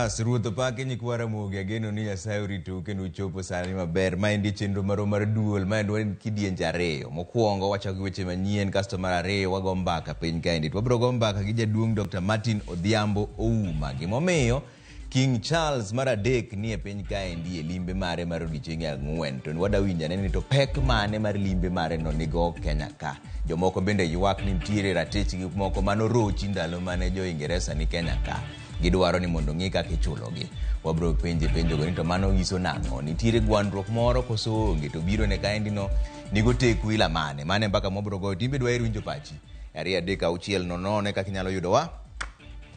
Siruto pake nyikwa Ramogi ageno ni Nyasaye orito kendo chopo sani maber. Ma endi chenro mar duol ma en kidienje ariyo. Mokwongo wachako gi weche manyien kasto mar ariyo wago mbaka piny kaendi. Wabiro go mbaka gi jaduong' Dr. Martin Odhiambo Ouma. Gimomiyo King Charles mar adek ni e piny kaendi e limbe mare mar odiochienge ang'wen. To wada winja ni to pek mane mar limbe mare no nigo Kenya ka. Jomoko bende ywak ni nitiere ratich gi moko manorochi ndalo mane jo Ingereza ni Kenya ka. Gidwaro ni mondo ng'i kaka ichulogi. Wabro penjo go ni to mano nyiso nang'o. Nitiere gwandruok moro koso onge to biro ne kaendi no nigo teku ila mane mpaka mobro go timbe dwa winjo pachi. Ari adek auchiel nonone kaka inyalo yudo wa.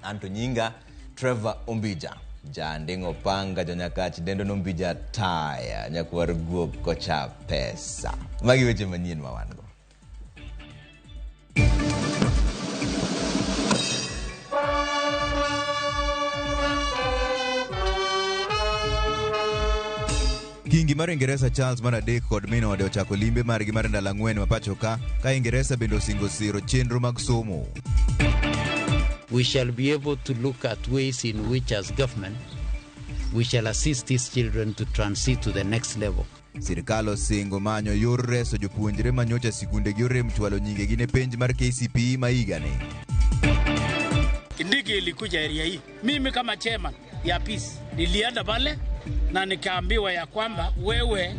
Anto nyinga Trevor Ombija. Jandingo panga jonyakach dendo nombija taya nyakwar guok kocha pesa. Magi weche manyien mawango. Kingi mar Ingereza Charles mar adek kod min ode ochako limbe margi mar ndalo ang'wen mapacho ka Ingereza bende osingo siro chenro mag somo. We shall be able to look at ways in which as government we shall assist these children to transit to the next level. Sirkal osingo manyo yor reso jopuonjre manyocha sikunde gi orem chwalo nyinge gi ne penj mar KCPE maigani. Ndege ilikuja area hii. Mimi kama chairman ya peace nilienda pale na nikaambiwa ya kwamba wewe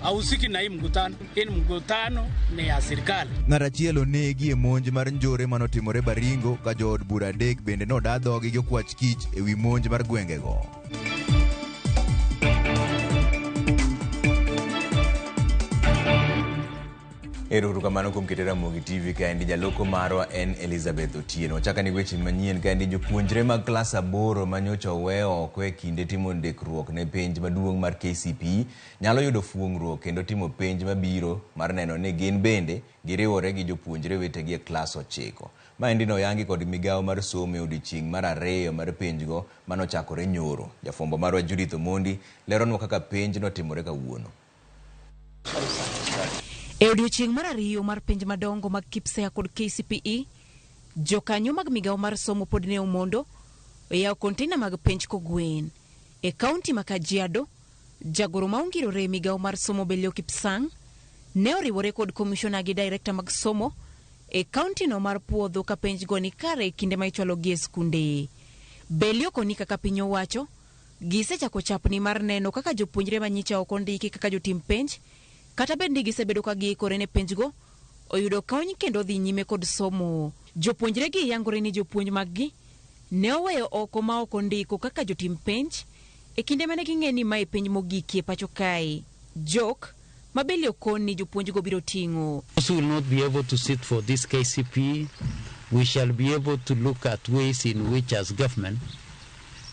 hausiki na hii mkutano. Hii mkutano ni ya serikali. Ng'arachielo negi e monj mar njore manotimore Baringo ka jood bura adek bende nodadhogi gi okwach kich e wi monj mar gwengego. Ero kamano kuom keto Ramogi TV kaendi jaloko marwa en Elizabeth Otieno. Wachaka ni weche manyien kaendi jopuonjre mag klas 8 manyocha oweyo oko e kinde timo ndikruok ne penj maduong' mar KCPE nyalo yudo fuong'ruok kendo timo penj mabiro mar neno ni gin bende giriwore gi jopuonjre wetegi e klas 9. Maendi noyangi kod migawo mar somo e odiochieng' mar ariyo mar penjgo manochakore nyoro. Jafwambo marwa Judith Omondi leronwa kaka penj notimore kawuono. E odiochieng' mar ariyo mar penj madongo mag KIPSEA kod KCPE, jokanyo mag migawo mar somo pod ne omondo yawo kontena mag penj kogwen. E kaunti ma Kajiado, jagoro maongirore migawo mar somo Belio Kipsang ne oriwore kod komishona gi director mag somo e kaunti no mar Puodho ka penj go ni kare kinde ma ichwalo gi e skunde. Belio koni kaka piny owacho gisechako chapni mar neno kaka jopuonjre manyicha ok ondiki kaka jotim penj kata bende gisebedo ka giikore ne penjgo oyudo kony kendo dhi nyime kod somo. Jopuonjre gi yangore ni jopuonj maggi ne oweyo oko ma ok ondiko kaka jotim penj e kinde mane ging'e ni mae penj mogiki e pacho kae. Jok ma Belio koni jopuonj go biro ting'o. Those will not be able to sit for this KCPE. We shall be able to look at ways in which as government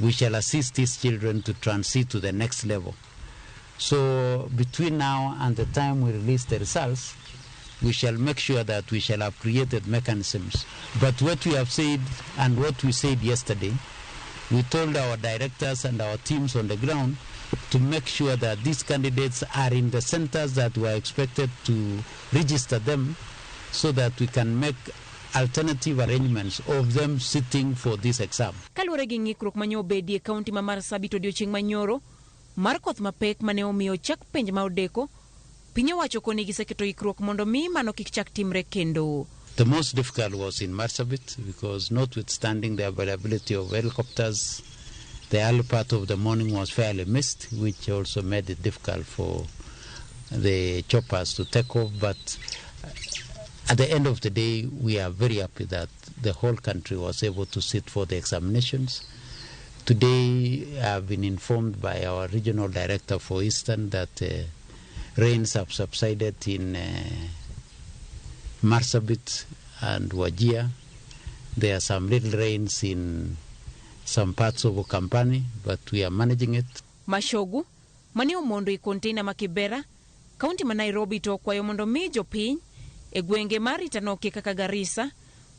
we shall assist these children to transit to the next level. So between now and the time we release the results, we shall make sure that we shall have created mechanisms. But what we have said and what we said yesterday, we told our directors and our teams on the ground to make sure that these candidates are in the centers that we are expected to register them so that we can make alternative arrangements of them sitting for this exam. Kaluwore gi ng'ikruok manyo bedi e kaunti ma Marsabit odiochieng' manyoro, mar koth mapek mane omiyo chak penj ma odeko, piny owacho koni giseketo ikruok mondo mi mano kik chak timre kendo. The most difficult was in Marsabit because notwithstanding the availability of helicopters, the early part of the morning was fairly missed, which also made it difficult for the choppers to take off. But at the end of the day, we are very happy that the whole country was able to sit for the examinations. Today, I have been informed by our regional director for Eastern that rains have subsided in Marsabit and Wajir. There are some little rains in some parts of Okampani, but we are managing it. Mashogu, mani omondo I container makibera, kaunti ma Nairobi to kwayo mondo mi jopiny e gwenge marita noke kaka Garissa,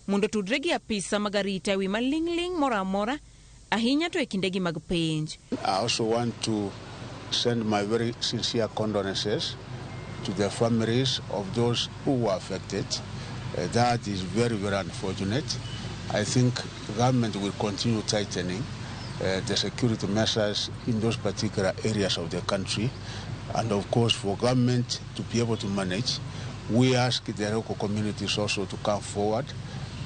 mondo tudre gi apisa magarita wi malingling mora mora, ahinya to e kinde gi mag penj. I also want to send my very sincere condolences to the families of those who were affected. That is very, very unfortunate. I think government will continue tightening the security measures in those particular areas of the country. And of course, for government to be able to manage, we ask the local communities also to come forward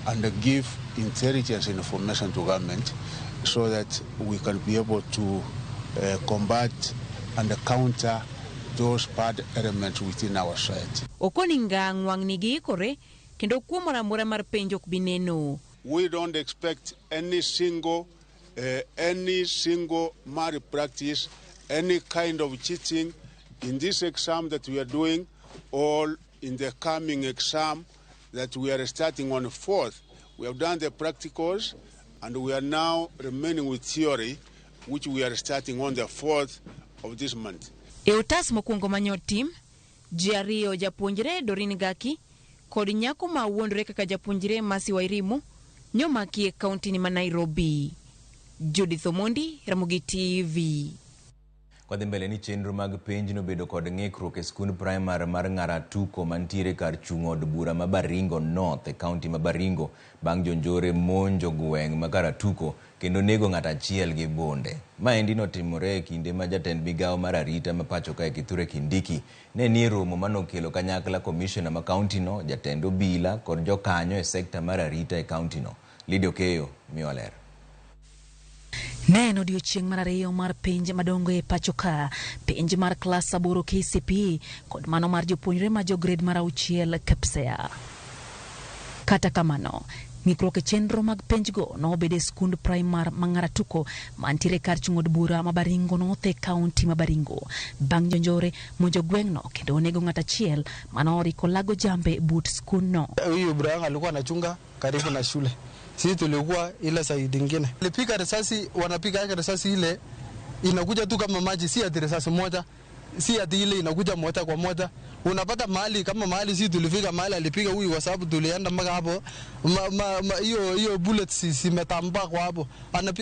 and give intelligence and information to government so that we can be able to combat and counter those bad elements within our society. Okoninga ngwang nigi ikore kendo kuomora mora mar penjo kubineno. We don't expect any single malpractice, any kind of cheating in this exam that we are doing, or in the coming exam that we are starting on the 4th. We have done the practicals, and we are now remaining with theory, which we are starting on the 4th of this month. Eutas mokwongo manyo tim, Jiario japuonjre Dorin Gaki, kod nyako ma wuondre kaka japuonjre Masi Wairimu, nyomaki e kaunti ni ma Nairobi. Judith Omondi, Ramogi TV. Kwa mbele ni chenro mag penj no bedo kod ng'ikruok e skund primary mar Ng'aratuko mantiere kar chung' od bura ma Baringo North e kaunti ma Baringo bang' jonjore monjo gweng' ma Ng'aratuko kendo nego ng'at achiel gi bunde. Maendi notimore e kinde ma jatend migawo mar arita ma pacho kae Kithure Kindiki ne ni romo manokelo kanyakla commissioner ma kaunti no, jatend obila kod jokanyo e sekta mar arita e kaunti no. Lidio Keyo miwaler. Neno odiochieng' mar ariyo mar penj madongo e pachoka, penj mar klas 8 KCPE kod mano mar jopuonjre ma jograde mar 6 KPSEA. Kata kamano, ng'ikruok e chenro mag penjgo nobede skund primar ma Ng'aratuko mantiere kar chung' od bura ma Baringo North e kaunti ma Baringo. Bang' jonjore monjo gweng'no kendo onego ng'at achiel manoriko lago jambe but skund no. Huyu Brian alikuwa anachunga karibu na shule. Sisi tulikuwa ile side nyingine. Alipiga risasi, wanapiga yake risasi ile inakuja tu kama maji, si ati risasi moja, si ati ile inakuja moja kwa moja. Unapata mahali kama mahali sisi tulifika mahali alipiga huyu kwa sababu tulienda mpaka hapo. Hiyo bullets zimetambaa kwa hapo.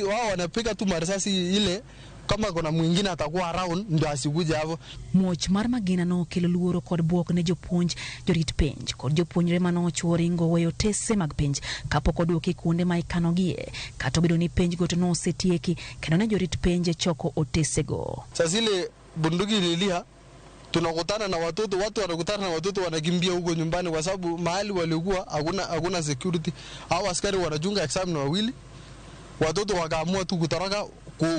Wao wanapiga tu risasi ile kama kuna mwingine atakuwa around ndio asikuje hapo. Muoch mar magina no kelo luoro kod buok ne jopuonj, jorit penj kod jopuonjre manochuo ringo weyo tese mag penj kapok oduoki kuonde ma ikanogie. Kata obedo ni penj go to nosetieki kendo ne jorit penj choko otesego. Sasa ile bunduki ililia tunakutana na watu wanakutana na watoto wanakimbia huko nyumbani kwa sababu mahali walikuwa hakuna security. Hao askari wanachunga exam na wawili. Watoto wakaamua tu kutoroka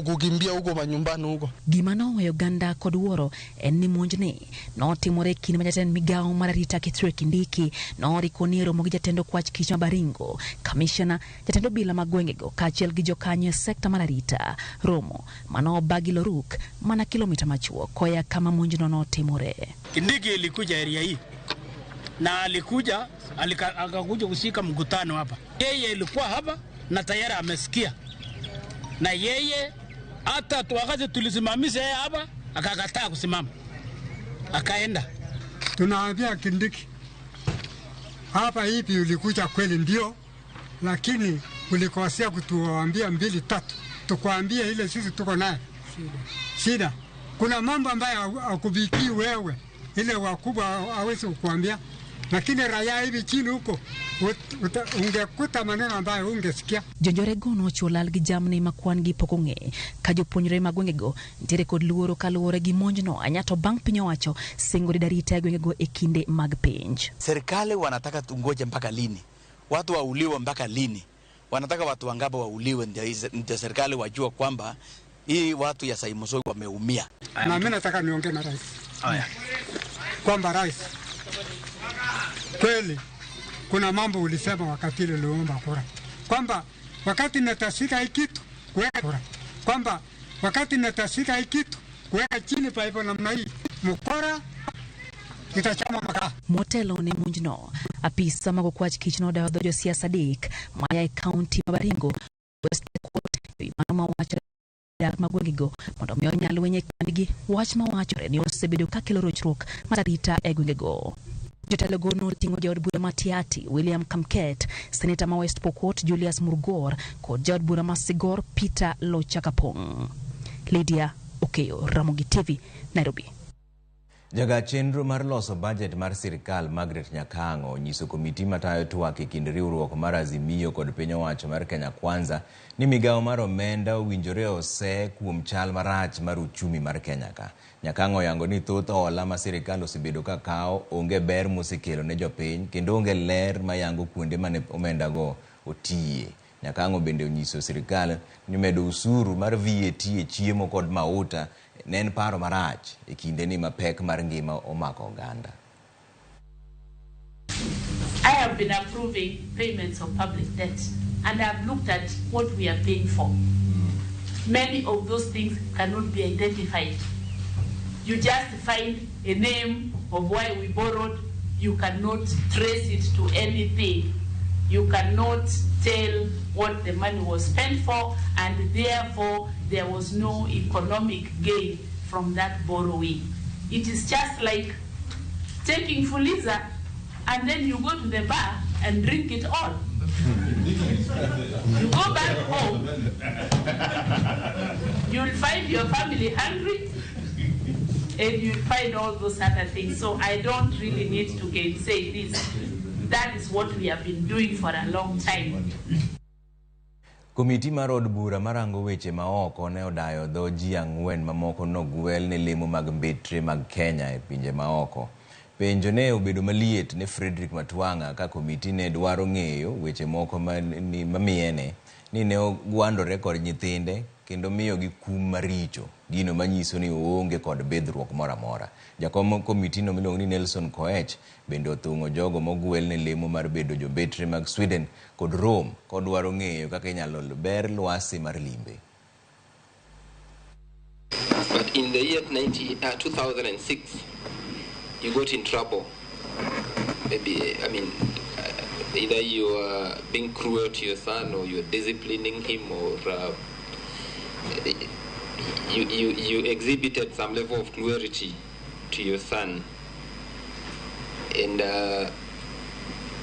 kukimbia huko manyumbani huko. Gimano weyo ganda kod wuoro en ni monjni notimore kinde ma jatend migawo mar arita Kithure Kindiki noriko ni romo gi jatend kwach kich ma Baringo, kamishna, jatend obila ma gwengego kaachiel gi jokanyo e sekta mar arita. Romo mano bagilo ruk mana kilomita machuo koya kama monjno notimore. Kindiki ilikuja area hii na akakuja kushika mkutano hapa. Yeye ilikuwa hapa na tayari amesikia. Na yeye hata wakati tulisimamisha yeye hapa akakataa kusimama, akaenda. Tunaambia Kindiki, hapa hivi ulikuja kweli ndio, lakini ulikosea kutuambia 2 3. Tukwambie ile sisi tuko naye shida. Kuna mambo ambayo akubiki wewe, ile wakubwa hawezi kukuambia, lakini raia hivi chini huko ungekuta maneno ambayo ungesikia. Jonjore gono chulal gi jamni makwan gi pokong'e ka jopuonjre ma gwengego ntiere kod luoro kaluwore gi monjno anyato bang' piny owacho singori darita e gwengego e kinde mag penj. Serikali wanataka tungoje mpaka lini? Watu wauliwe mpaka lini? Wanataka watu wangapi wauliwe ndio serikali wajua kwamba hii watu ya Saimosoi wameumia? Na mimi nataka niongee na rais. Kwamba rais, kweli kuna mambo ulisema wakati ile uliomba kura, kwamba wakati natashika hii kitu kuweka kura, kwamba wakati natashika hii kitu kuweka chini pa hivyo namna hii mkora itachama makaa. Motelo ne monjno apisa mago kwach kich no dawo jo siasa dik maya e kaunti ma Baringo West Coast mama wacho dak magwengigo mondo mi onyal wenye kandigi wach ma wachore ni osebedo ka kelo rochruok mararita e gwengego. Jotelo gono tingo jod bura Matiati William Kamket, Senator ma West Pokot Julius Murgor kod jod bura ma Sigor Peter Lochakapong. Lydia Okeyo, Ramogi TV, Nairobi. Jaga chenro mar loso budget mar sirkal Margaret Nyakango nyiso komiti matayo twak e kind riwruok mar Azimio kod piny owacho mar Kenya Kwanza ni migawo mar omenda owinjore ose kuom chal marach mar uchumi mar Kenya ka. Nyakango yango ni thoth hola ma sirkal osebedo ka kawo onge ber mosekelo ne jopiny kendo onge ler mayango kuonde mane omenda go otiye. Nyakango bende onyiso sirkal ni medo usuru mar VAT e chiemo kod mauta nen paro marach e kinde ni mapek mar ngima omako oganda. I have been approving payments of public debt and I've looked at what we are paying for. Many of those things cannot be identified. You just find a name of why we borrowed. You cannot trace it to anything. You cannot tell what the money was spent for, and therefore there was no economic gain from that borrowing. It is just like taking Fuliza and then you go to the bar and drink it all. You go back home, you'll find your family hungry, and you'll find all those other things. So I don't really need to gainsay this. That is what we have been doing for a long time. Komiti mar od bura marango weche maoko ne odayo dho ji ang'wen mamoko nogwel ne lemo mag mbetre mag Kenya e pinje maoko. Penjo ne obedo maliet ne Frederick Matwanga ka komiti ne dwaro ng'eyo weche moko mamiene ni ne ogwandore kod nyithinde kendo miyo gi kum maricho, gino manyiso ni oonge kod bedruok mora mora. Jakom komiti no miluongo ni Nelson Koech bende othung'o jogo mogwel ne lemo mar bedo jombetre mag Sweden kod Rome kod dwaro ng'eyo kaka inyalo ber lwasi mar limbe. But in the year 2006, you got in trouble. Maybe, either you are being cruel to your son or you are disciplining him, or you exhibited some level of cruelty to your son, and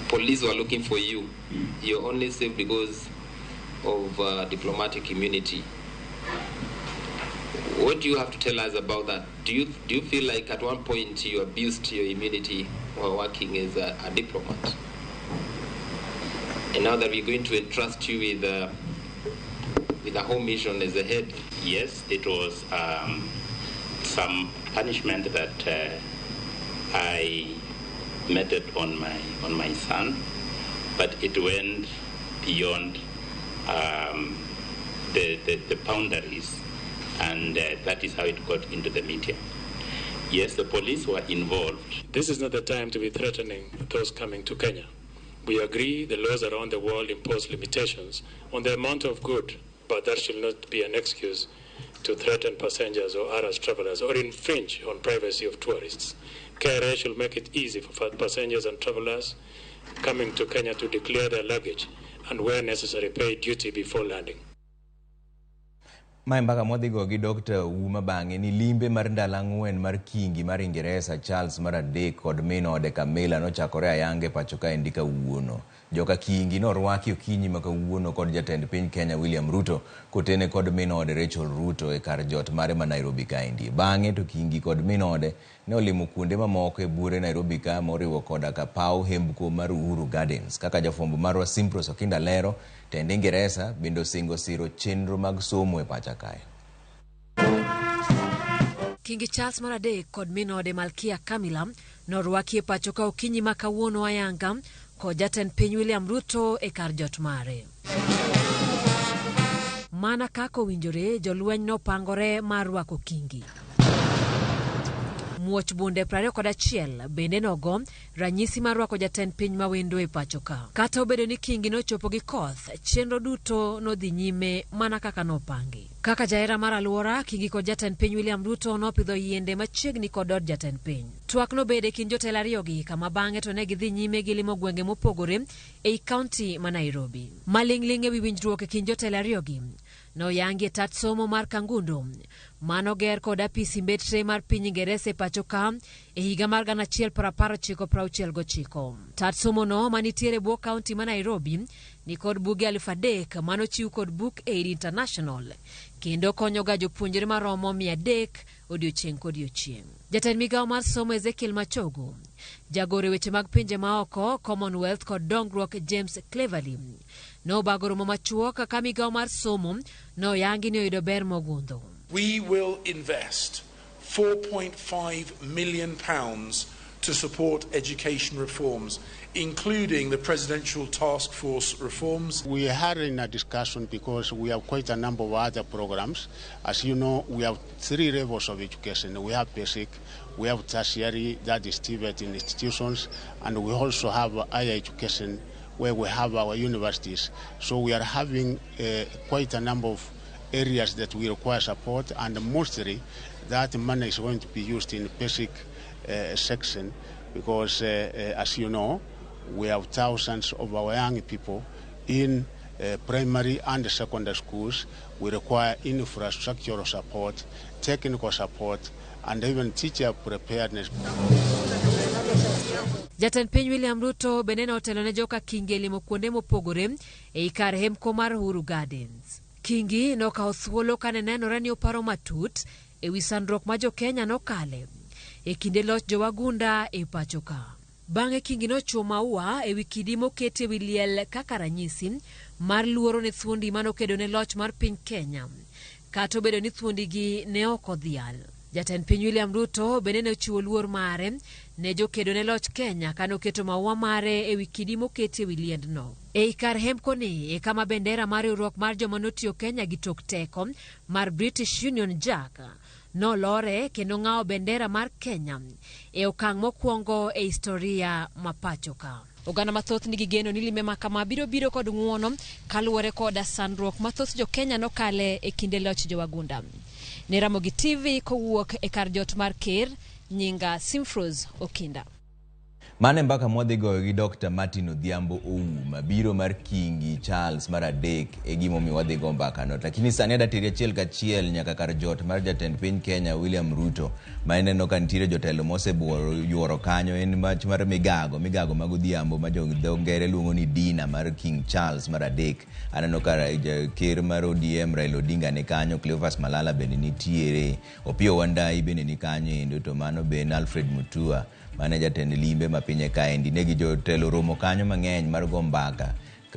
police were looking for you. You're only safe because of diplomatic immunity. What do you have to tell us about that? Do you feel like at one point you abused your immunity while working as a diplomat? And now that we're going to entrust you with a home mission as a head? Yes, it was some punishment that I meted on my son, but it went beyond the boundaries, and that is how it got into the media. Yes, the police were involved. This is not the time to be threatening those coming to Kenya. We agree the laws around the world impose limitations on the amount of good, but that should not be an excuse to threaten passengers or harass travelers or infringe on privacy of tourists. KRA should make it easy for passengers and travelers coming to Kenya to declare their luggage and where necessary pay duty before landing. Mpaka modhigo gi Dr. Uma bang'e ni limbe mar ndalo ang'wen mar kingi mar Ingeresa Charles mar adek kod min ode Camilla nochakore ayange pacho ka endi kawuono. Joka kingi norwaki okinyi ma kawuono kod jatend piny Kenya William Ruto kotene kod min ode Rachel Ruto e kar jot mare ma Nairobi kaendi. Bang'e to kingi kod min ode ne olimo kuonde mamoko e bure Nairobi ka moriwo koda ka paw hembko mar Uhuru Gardens. Kaka jafwambo marwa Simpros Okinda lero, tend Ingeresa bende osingo siro chenro mag somo e pacha kae. Kingi Charles mar adek kod min ode Malkia Camilla norwaki e pacho ka okinyi ma kawuono ayanga kod jatend piny William Ruto e kar jot mare. Mana kako winjore jolweny no pangore mar rwako kingi. Muoch bunde 21 bende nogo ranyisi mar rwako jatend piny mawendo e pacho ka. Kata obedo ni kingi no chopo gi koth, chenro duto no dhi nyime mana kaka nopangi. Kaka jaera mar aluora, kingi kod jatend piny William Ruto nopidho yiende machiegni kod od jatend piny. Twak no bede kin jotelo ariyogi kama bang'e to ne gidhi nyime gi limo gwenge mopogore ei kaunti ma Nairobi. Maling'ling ewi winjruok e kin jotelo ariyogi no yangi tat somo mar Kangundo mano ger kod apisi mbetre mar piny Ingeresa e pacho ka e higa mar 1969. Tat somo no manitiere bwo kaunti ma Nairobi ni kod buge 3,000 manochiw kod Book Aid International kendo konyo ga jopuonjre maromo 300 odiochieng' kodiochieng'. Jatend migawo mar somo Ezekiel Machogo, jagore weche mag pinje maoko Commonwealth kod dongruok James Cleverly nobago romo machuok ka migawo mar somo noyangi ni oyudo ber mogundho. We will invest £4.5 million to support education reforms, including the presidential task force reforms. We had in a discussion because we have quite a number of other programs. As you know, we have 3 levels of education. We have basic, we have tertiary, that is TVET in institutions, and we also have higher education where we have our universities. So we are having quite a number of areas that we require support, and mostly that money is going to be used in basic section because, as you know, we have thousands of our young people in primary and secondary schools. We require infrastructural support, technical support, and even teacher preparedness. Jatend piny William Ruto beneno otelo ne joka Kingi limo kuonde mopogore e kar hemko mar Uhuru Gardens. Kingi nokawo thuolo kane nenore ni oparo matut e wi sandruok ma jo Kenya nokale e kinde loch jowagunda e pacho ka. Bang'e Kingi nochuo maua e wi kidi mokete wi liel kaka ranyisi mar luoro ne thuondi manokedo ne loch mar piny Kenya, kata obedo ni thuondigi ne ok odhial. Jatend piny William Ruto bende ne ochiwo luor mare ne jokedo ne loch Kenya kano keto maua mare e wi kidi mokete wi liendno. E kar hemko ni e kama bendera mar riwruok mar joma notiyo Kenya gi tok teko mar British Union Jack nolore kendo ng'awo bendera mar Kenya e okang' mokwongo e historia mapacho ka. Oganda mathoth nigi geno ni limbe makama biro kod ng'uono kaluwore koda sandruok mathoth jo Kenya nokale e kinde loch jowagunda. Ne Ramogi TV kowuok e kar jot mar Ker, nyinga Simfros Okinda. Mane mbaka mwadhi goyo gi Dr. Martin Odhiambo Ouma, biro mar Kingi Charles mar adek e gimo mi wadhi go mbaka no. Lakini sani adatiri achiel kachiel nyaka kar jot mar jatend piny Kenya William Ruto, ma ineno ka nitiere jotelo mosebuoro yuoro kanyo en mach mar migago mag Odhiambo ma jo ngere luongo ni Dina mar King Charles mar adek. Aneno ka ker mar ODM Raila Odinga ni kanyo, Cleophas Malala bende nitiere, Opiyo Wandayi bende ni kanyo endo, to mano ben Alfred Mutua mane jatend limbe mapinye kaendi. Negi jotelo romo kanyo mang'eny mar go mbaka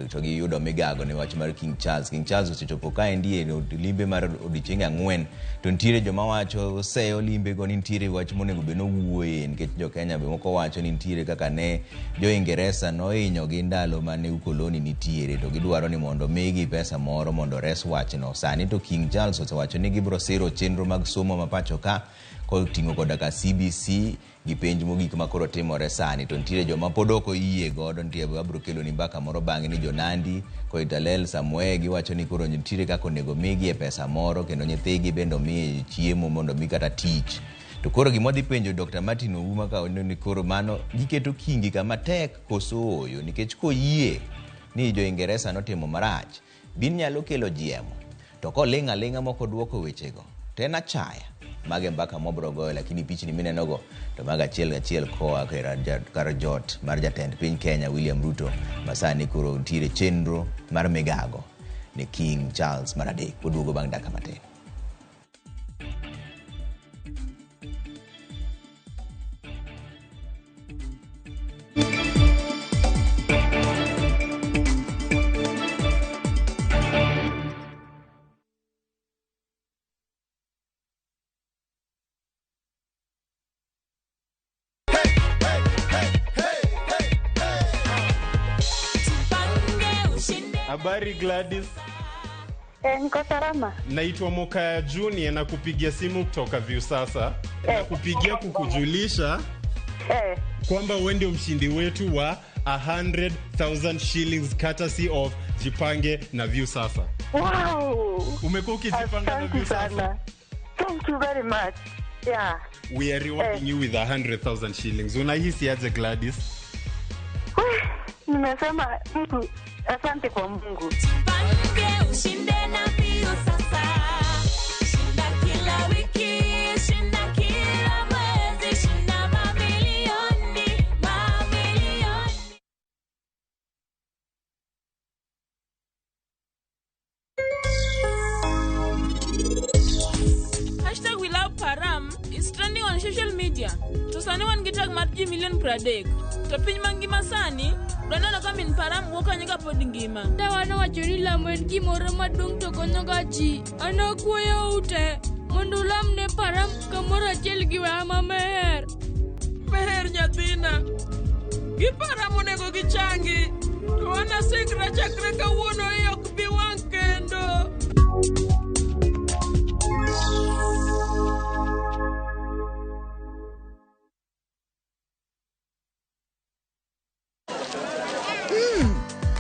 to giyudo migago ne wach mar King Charles. King Charles osechopo kaendi e limbe mar odiochienge 4, to nitiere joma wacho seyo limbe go ni nitiere wach monego be no wuoye, nikech jo Kenya be moko wacho ni nitiere kaka ne jo Ingeresa nohinyo gi ndalo mane ukoloni nitiere, to gidwaro ni mondo migi pesa moro mondo res wach no. Sani to King Charles osewacho ni gibro siro chenro mag somo mapacho ka koting'o koda ka CBC gi penj mogik makoro timore sani. To nitiere joma pod ok oyie godo, nitiere abro kelo ni mbaka moro bang'e ni Jonandi Koitalel Samuel giwacho ni koro nitiere kako nego migi e pesa moro kendo nyithigi bendo mi chiemo mondo mi kata tich. To koro gimodhi penjo Dr. Martin Ouma ka ni koro mano giketo Kingi kama tek koso oyo, nikech koyie ni jo Ingeresa notimo marach bin nyalo kelo jiemo, to kolinga linga moko duoko wechego tena chaya mage mbaka mobro goyo. Lakini pichni minenogo to maga achiel koa kar jot mar jatend piny Kenya William Ruto, masani koro ntiere chenro mar migago ne King Charles mar adek. Oduogo bang' dakika matin. Habari Gladys. Niko salama. Naitwa Mokaya Junior na kupigia simu kutoka Viusasa. Na kupigia kukujulisha kwamba wewe ndio mshindi wetu wa 100,000 shillings courtesy of Jipange na Viusasa. Wow! Umekuwa ukijipanga na Viusasa? Thank you very much. Yeah. We are rewarding you with 100,000 shillings. Unahisi aje Gladys? Nimesema mtu asante kwa Mungu. social media to sani wan gitag mar ji million pradek to piny mangima sani Dana kamin param woka nyaka pod ngima. Dawana wachoni lamo en gimoro maduong' to konyoga ji. Ana kuoyo ute mondo ulamne param kamoro achiel gi weya mamer. Meher nyathina. Giparam onego gichangi. To wana singra chakre kawuono ok bi wang' kendo.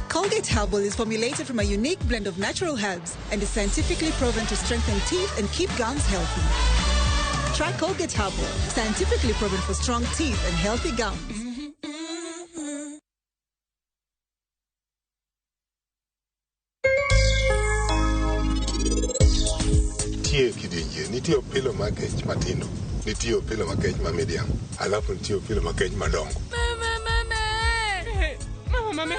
Colgate Herbal is formulated from a unique blend of natural herbs and is scientifically proven to strengthen teeth and keep gums healthy. Try Colgate Herbal, scientifically proven for strong teeth and healthy gums. Nitie opilo makech matino, nitie opilo makech ma medium, alafu nitie opilo makech madongo. Mama.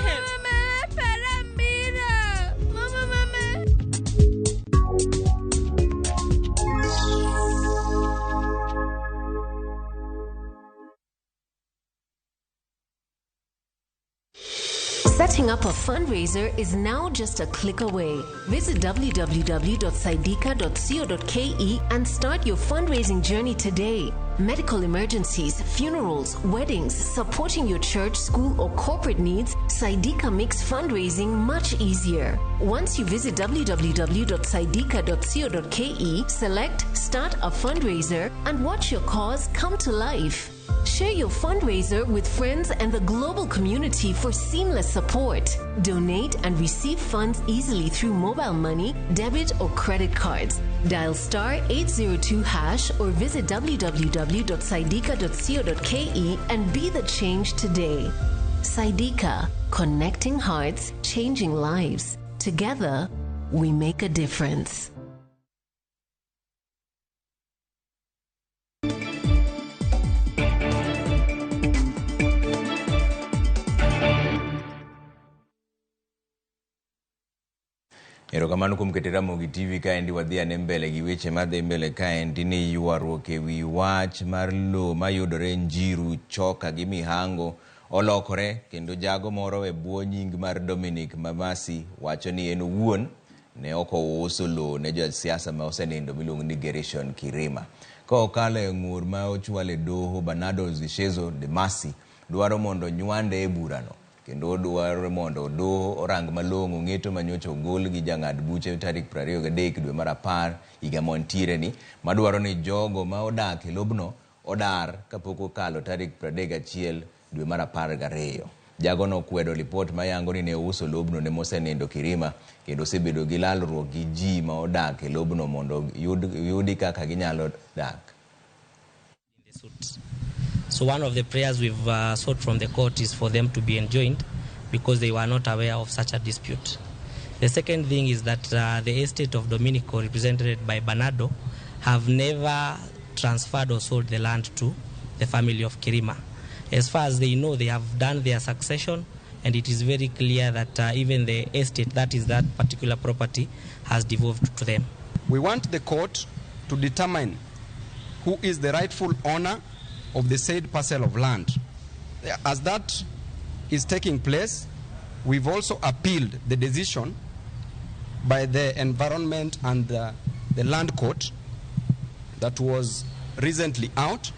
Setting up a fundraiser is now just a click away. Visit www.saidika.co.ke and start your fundraising journey today. Medical emergencies, funerals, weddings, supporting your church, school, or corporate needs, Saidika makes fundraising much easier. Once you visit www.saidika.co.ke, select Start a Fundraiser and watch your cause come to life. Share your fundraiser with friends and the global community for seamless support. Donate and receive funds easily through mobile money, debit, or credit cards. Dial *802# or visit www.saidika.co.ke and be the change today. Saidika, connecting hearts, changing lives. Together, we make a difference. Erokamano kuom keto RAMOGI TV kaendi wadhi ane mbele gi weche madhi mbele kaendi ni ywaruok ewi wach mar lowo mayudore Njiru Choka gi Mihango olokore kendo jago moro e bwo nying mar Dominic Mamasi wacho ni en owuon ne ok ouso lowo ne josiasa ma osenindo miluongo ni Gershon Kirima. Ka okalo e ng'ur ma ochwale doho, Bernardo Zishezo de Masi dwaro mondo nywande e burano kendo dwaro mondo doho orang malong'o ng'eto manyocha ogol gi jang'ad buche tarik 23 dwe mar 10 higa montiere ni madwaro ni jogo ma odak e lobno odar kapok okalo tarik 31 dwe mar 12. Jago no kwedo ripot mayango ni ne uso lobno ne mosenindo Kirima kendo osebedo gi lalruok gi ji ma odak e lobno mondo yudi kaka ginyalo dak. So one of the prayers we've sought from the court is for them to be enjoined because they were not aware of such a dispute. The second thing is that the estate of Dominico, represented by Bernardo, have never transferred or sold the land to the family of Kirima. As far as they know, they have done their succession, and it is very clear that even the estate, that is that particular property, has devolved to them. We want the court to determine who is the rightful owner of the said parcel of land. As that is taking place, we've also appealed the decision by the Environment and the Land Court that was recently out.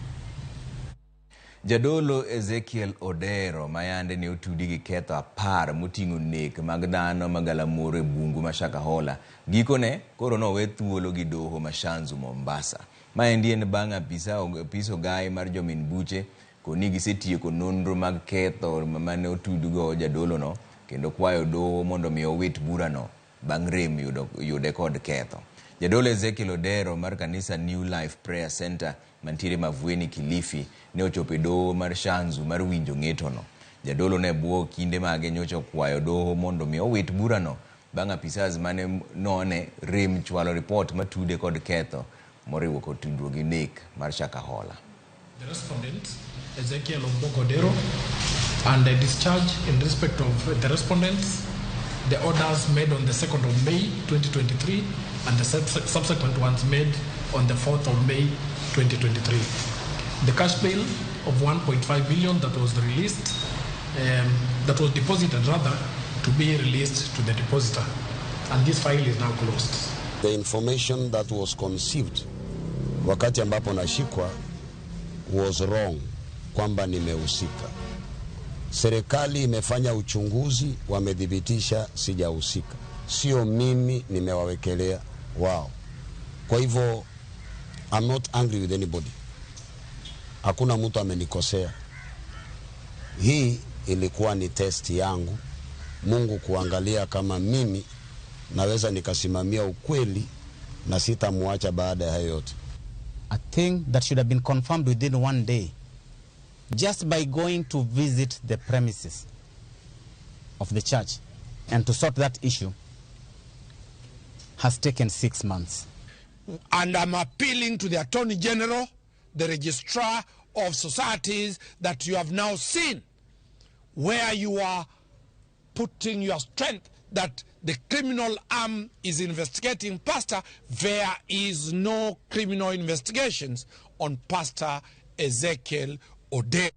Jadolo Ezekiel Odero mayande ni otudi gi ketho 10 moting'o nek mag dhano magalamoro e bungu ma Shakahola. Gikone koro nowe thuolo gi doho ma Shanzu Mombasa. Maendi en bang' apiso gai mar jomin buche koni gisetieko nonro mag ketho mane otudugo jadolo no kendo kwayo doho mondo mi owit burano bang' rem yude kod ketho. Jadolo Ezekiel Odero mar kanisa New Life Prayer Center mantiere Mavueni Kilifi ne ochopo e doho mar Shanzu mar winjo ng'eto no. Jadolo ne bwo kinde mage nyocha kwayo doho mondo mi owit burano bang' apisas mane none rem chwalo report matude kod ketho moriwo kod tudruok gi nek mar Shakahola. The respondent, Ezekiel Odero, and a discharge in respect of the respondents, the orders made on the 2nd of May 2023 and the subsequent ones made on the 4th of May 2023. the cash bail of 1.5 billion that was released, that was deposited rather, to be released to the depositor. And this file is now closed. The information that was conceived wakati ambapo nashikwa was wrong, kwamba nimehusika. Serikali imefanya uchunguzi, wamedhibitisha sijahusika. Sio mimi nimewawekelea wao. Kwa hivyo I'm not angry with anybody. Hakuna mtu amenikosea. Hii ilikuwa ni test yangu, Mungu kuangalia kama mimi naweza nikasimamia ukweli na sitamuacha baada ya hayo yote. A thing that should have been confirmed within one day, just by going to visit the premises of the church and to sort that issue, has taken 6 months. And I'm appealing to the Attorney General, the Registrar of Societies, that you have now seen where you are putting your strength, that the criminal arm is investigating Pastor. There is no criminal investigations on Pastor Ezekiel Ode.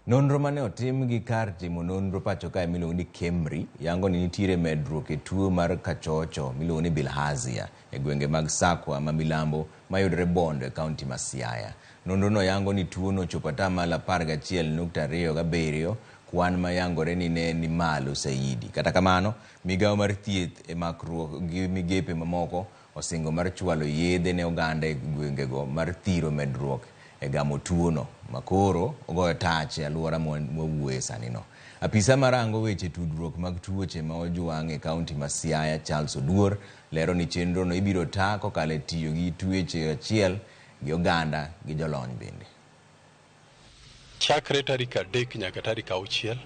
Nonro mane otim gi kar timo nonro pacho kae miluongo ni Kemri yango ni nitiere medruok e tuo mar kachocho miluongo ni bilharzia e gwenge mag Sakwa ma milambo mayudore Bondo e kaunti ma Siaya. Nonro no yango ni tuo no chopo atamalo 11.27 kwan ma yangore ni ne ni malo saidi. Kata kamano migawo mar thieth e makruok gi migepe mamoko osingo mar chwalo yedhe ne oganda e gwengego mar thiro medruok e gamo tuono makoro ogoyo tach e alwora mwawuoye sani no. Apisa marango weche tudruok mag tuoche ma ojuang' e kaunti ma Siaya Charles Oduor lero ni chenro no ibiro taa kokalo e tiyo gi tuoche achiel gi oganda gi jolony bende. Chakre tarik 3 nyaka tarik 6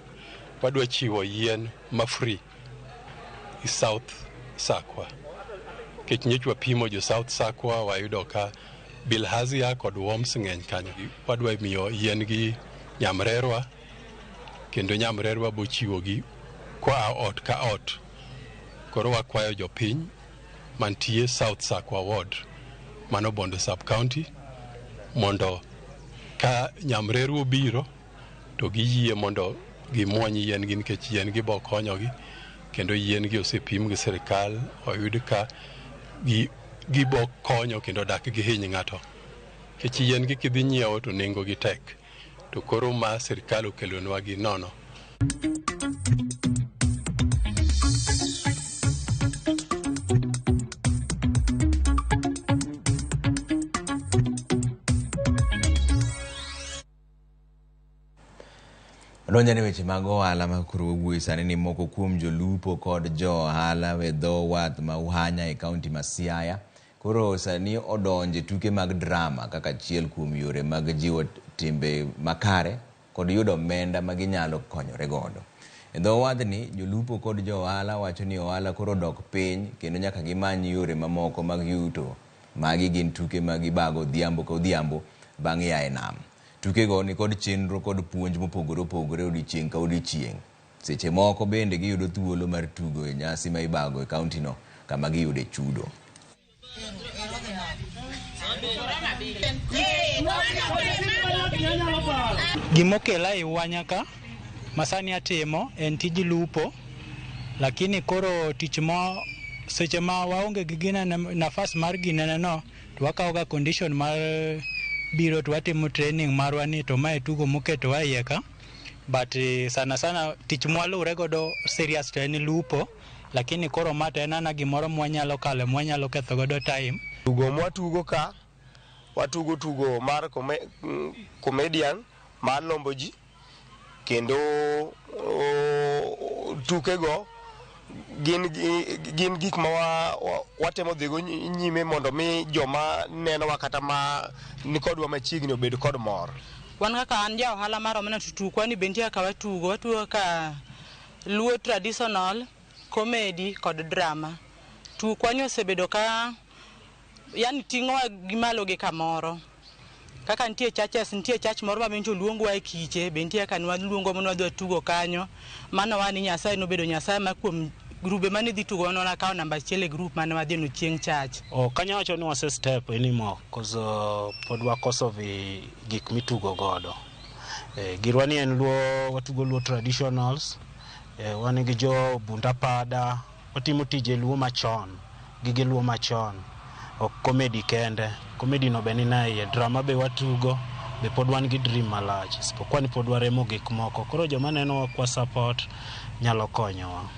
wadwa chiwo yien ma free i South Sakwa. Kech nyechwa pimo jo South Sakwa wayudo ka bilharzia kod worms ng'eny kanyo. Wadwa miyo yien gi nyamrerwa, kendo nyamrerwa bo chiwo gi kwa ot ka ot. Koro wakwayo jopiny mantie South Sakwa ward mano Bondo sub county mondo ka nyamreru obiro to giyie mondo gimuony yien gi nikech yien gi bo konyogi, kendo yien gi osepim gi sirikal oyud ka gibo konyo kendo dak gi hiny ng'ato. Kech yien gi kidhi nyiewo to nengo gi tek, to koro ma sirikal okelonwa gi nono. Donja ne weche mag ohala ma koro wuoyi sani ni moko kuom jolupo kod jo ohala we dho wath ma Uhanya e kaunti ma Siaya koro sani odonje tuke mag drama kaka achiel kuom yore mag jiwo timbe makare kod yudo omenda ma ginyalo konyore godo. E dho wadhni jolupo kod jo ohala wacho ni ohala koro dok piny kendo nyaka gimany yore mamoko mag yuto magi gin tuke mag ibago odhiambo ka odhiambo bang' yaye nam. Tuke go ni kod chenro kod puonj mopogore opogore odiochieng' ka odiochieng'. Seche moko bende giyudo thuolo mar tugo e nyasi ma ibago e kaunti no kama giyude chudo. Gimokela e Uhanya ka masani atimo en tij lupo, lakini koro tich mo seche ma waonge gi gina nafas mar ginene no to wakawo ga condition mar biro to watimo training marwa ni to mae tugo moketo wa iye ka, but sana sana tich mwalure godo serious to en lupo, lakini koro mata enana gimoro mwanyalo kale mwanyalo ketho godo time. Tugo mwatugo ka watugo tugo mar comedian mar lombo ji, kendo tuke go gin gik ma watemo dhigo nyime mondo mi joma neno wakata ma nikodwa machiegni obed kod mor. Wan kaka an ja ohala mar omena tutukwa ni bentie ka watugo ka luo traditional, comedy kod drama. Tukwa ni osebedo ka yani ting'o gimalo gi kamoro. Kaka nitie churches, nitie church moro ma benjo luongwa e kiche, bentie ka nwa luongo monwa dwa tugo kanyo. Mano wani Nyasaye nobedo Nyasaye ma kuom grube mane dhi tugo no akawo namba 1 e group mane wadhi no chieng' church. Kanya wacho ni wase step anymore cause pod wakoso vi gik mitugo godo. Girwa ni en luo watugo luo traditionals. Wan gi jo bunda pada watimo tije luo machon, gige luo machon. Ok comedy kende. Comedy no be ni na drama be watugo. Be pod wan gi dream malach. Sipokuwa ni pod waremo gik moko. Koro joma neno kwa support nyalo konyowa.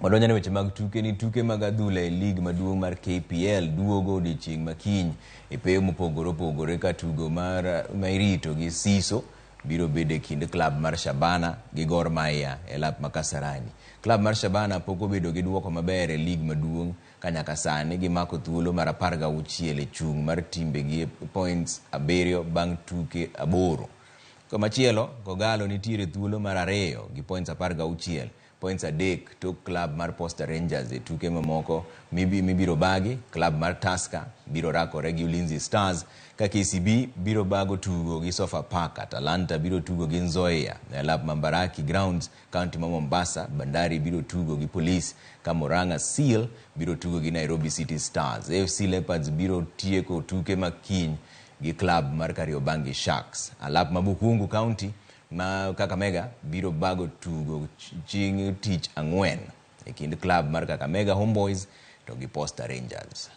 Madonjane weche mag tuke ni tuke mag adhula e lig maduong' mar KPL duogo odiechieng' makiny e peyo mopogore opogore ka tugo mar Mairito gi Siso biro bede kind klab mar Shabana gi Gor Mahia e lap Makasarani. Klab mar Shabana pok obedo gi duoko maber e lig maduong' ka nyaka sani gimako thuolo mar 16 e chung' mar timbe gi points 7 bang' tuke 8. Komachielo Kogalo nitiere thuolo mar 2 gi points 16. Points 3 tok club mar Posta Rangers e tuke mamoko mibiro bagi. Club mar Tusker biro rakore gi Ulinzi Stars ka KCB biro bago tugo gi Sofapaka. Atalanta biro tugo gi Nzoia e lab Mambaraki Grounds. County ma Mombasa Bandari biro tugo gi Police ka Murang'a Seal biro tugo gi Nairobi City Stars. AFC Leopards biro tieko tuke makiny gi club mar Kariobangi Sharks. Alap Mabukungu County ma Kakamega biro bago tugo ching tich ang'wen e kind club mar Kakamega Homeboys to gi Posta Rangers.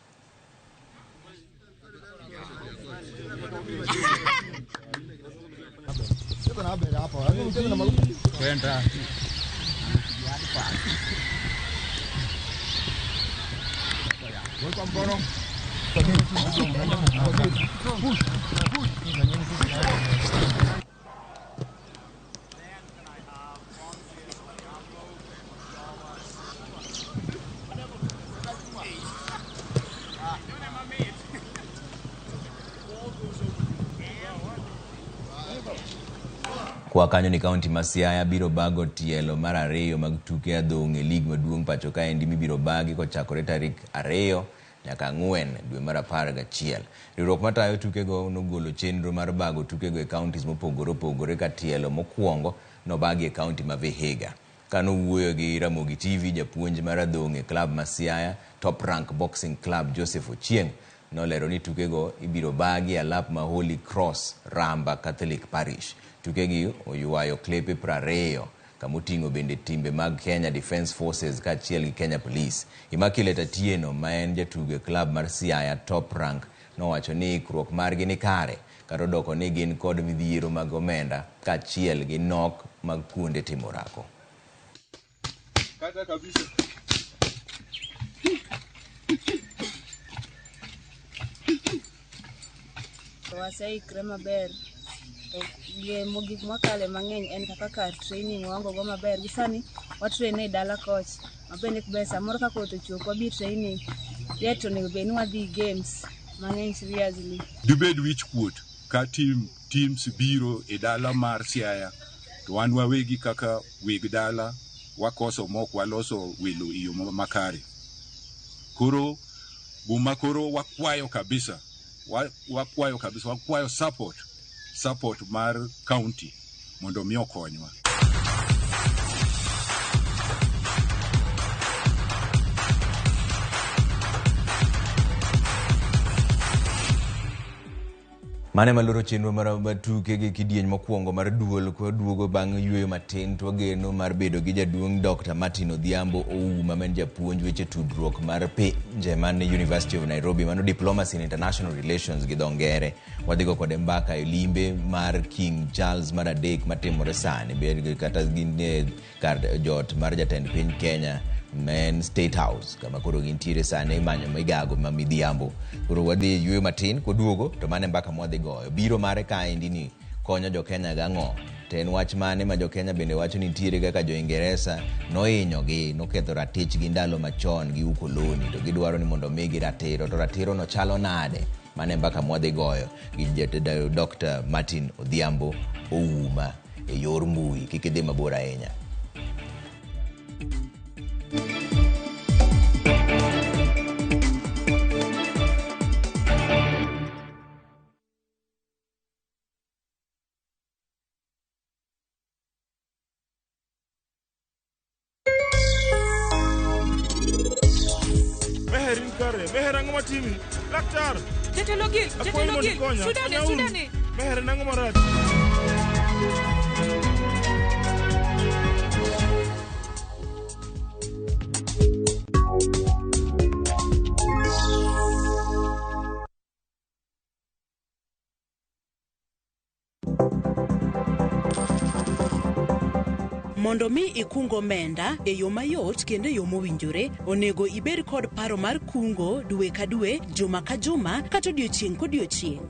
Kwa kanyo ni kaunti ma Siaya biro bago tielo mar 2 mag tuke adhong' e lig maduong' pacho ka endi mibiro bagi kochakore tarik 2 nyaka 4 dwe mar 11. Riwruok matayo tuke go nogolo chenro mar bago tuke go e counties mopogore opogore ka tielo mokwongo no bagi e county ma Vihiga. Kano wuoyo gi Ramogi TV japuonj mar adhong' e club ma Siaya Top Rank Boxing Club Joseph Ochieng nolero ni tuke go ibiro bagi e lap ma Holy Cross Ramba Catholic Parish. Tuke gi oyuayo klepe 20 kamoting'o bende timbe mag Kenya Defence Forces ka achiel gi Kenya Police. Immaculate Atieno ma en jatugo e club mar Siaya Top Rank nowacho ni ikruok margi ni kare kata odoko ni gin kod midhiero mag omenda ka achiel gi nok mag kuonde timo rako. Kata kabisa. Waseikre maber. Mogik makale mang'eny en kaka training wango go maber. Gisani watrain e dala coach. Mabende kbe samoro ka koto chuok wabi training. Yet onego be ni wadhi games mang'eny seriously. Dibed which kuot ka teams biro e dala mar Siaya to wan wawegi kaka weg dala wakoso mok waloso welo iyo makare. Koro buma koro wakwayo kabisa wakwayo support mar county mondo mi okonywa. Mane maloro chenro mar tuke gi kidieny mokwongo mar duol kwa duogo bang' yueyo matin to geno mar bedo gi jaduong' Dr. Martin Odhiambo Ouma men japuonj weche tudruok mar pinje man University of Nairobi mano Diplomacy and International Relations gi dongere. Wadhigo kode mbaka e limbe mar King Charles mar 3 matimore sani ber kata gin kar jot mar jatend piny Kenya men State House kama koro gintiere sane manyo migago ma midhiambo. Koro wadhi yueyo matin koduogo to mane mbaka mwadhi goyo biro mare ka endi ni konyo jo Kenya gang'o. Ten wach mane ma jo Kenya bende wacho ni nitiere kaka jo Ingereza nohinyogi noketho ratich gi ndalo machon gi ukoloni to gidwaro ni mondo migi ratiro to ratiro no chalo nade. Mane mbaka mwadhi goyo gi Dr. Martin Odhiambo Ouma e yor mbui. Kik idhi mabor ahinya. Meher ang'o matimi? Laktar! Jatelo Gil! Sudane! Meher nang'o marach? Mondo mi ikungo omenda e yo mayot kendo e yo mowinjore, onego ibed kod paro mar kungo dwe ka dwe, juma ka juma, kata odiochieng' kodiochieng'.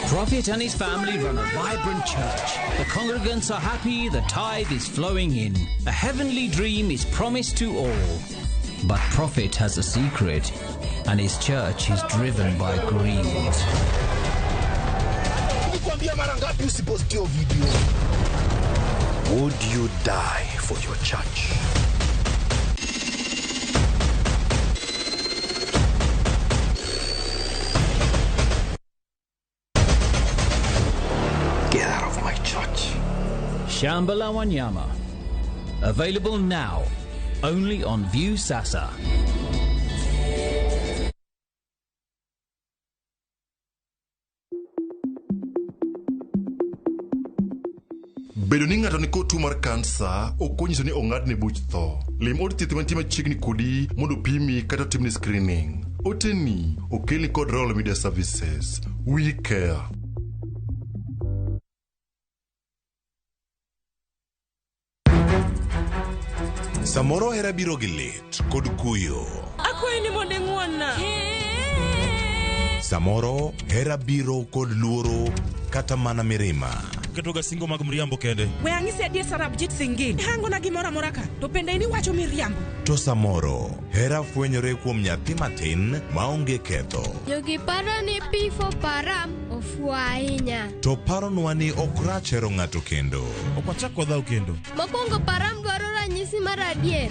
Prophet and his family run a vibrant church. The congregants are happy, the tithe is flowing in. A heavenly dream is promised to all. But Prophet has a secret, and his church is driven by greed. Would you die for your church? Get out of my church. Shambhala Wanyama. Available now, only on View Sasa. Bedo ni ng'ato ni kod tuo mar kansa ok onyiso ni ong'adne buch tho. Lim od thieth mantie machiegni kodi mondo pimi kata timni screening. Oteni okelni kod Royal Media Services. We care. Samoro hera biro gi lit kod kuyo. Akwayi ni mondo ing'wonna. Samoro hera biro kod luoro kata mana mirima. Ketoga singo mag mriambo kende. We ang'isi adier Sarabjit Singin. Hango na gimora mora ka. To pende ni wacho miriambo. To samoro hera fwenyore kuom nyathi matin maonge ketho. Jogi paro ni pifo param ofuo ahinya. To paronwa ni ok rachero ng'ato kendo. Ok wachak wadhaw kendo. Mokwongo param dwaro ranyisi mar adier.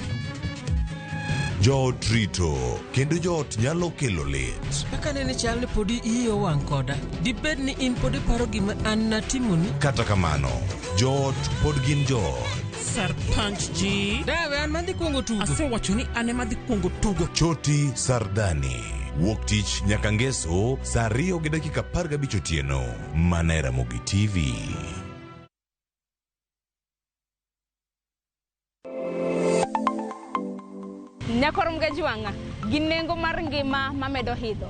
Joot rito kendo joot nyalo kelo lit. Kaka nene chal ni podi iyo wang' koda. Dibed ni in podi paro gima an natimoni. Kata kamano, joot pod gin joot. Sarpanch ji. Dawe an madhi kuongo tugo. Asewacho ni an ema dhi kuongo tugo. Choti Sardani. Wuok tich nyaka ngeso saa 2:15 otieno. Mana e Ramogi TV. Nyakorom gajuanga, ginengo mar ngima mamedo hidho.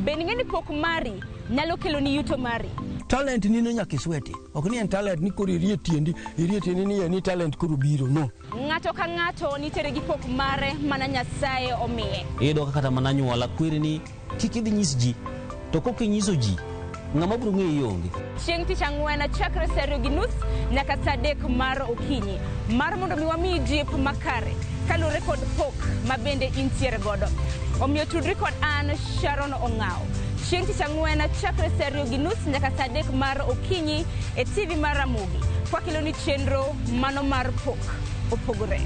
Ben ng'eni pok mari nyalo kelo ni yuto mari. Talent nino nyaka sweti. Ok ni en talent ni koro irie tiendi ni en talent koro biro no. Ng'ato ka ng'ato nitere gi pok mare mana Nyasaye omiye. Iyudo kata mana nyuola kwiri ni kik idhi nyis ji. To kok inyiso ji, ng'ama biro ng'eyi onge. Chieng' tich ang'wen chakre saa 2:30 nyaka saa 3 mar okinyi. Mar mondo mi wamiyi jip makare kalure kod pok mabende intiere godo. Omiyo tudri kod an Sharon Ong'aw. Chieng' tich ang'wen chakre saa 2:30 nyaka saa 3 mar okinyi e TV mar Ramogi. Kwa kilo ni chenro mano mar pok opogore.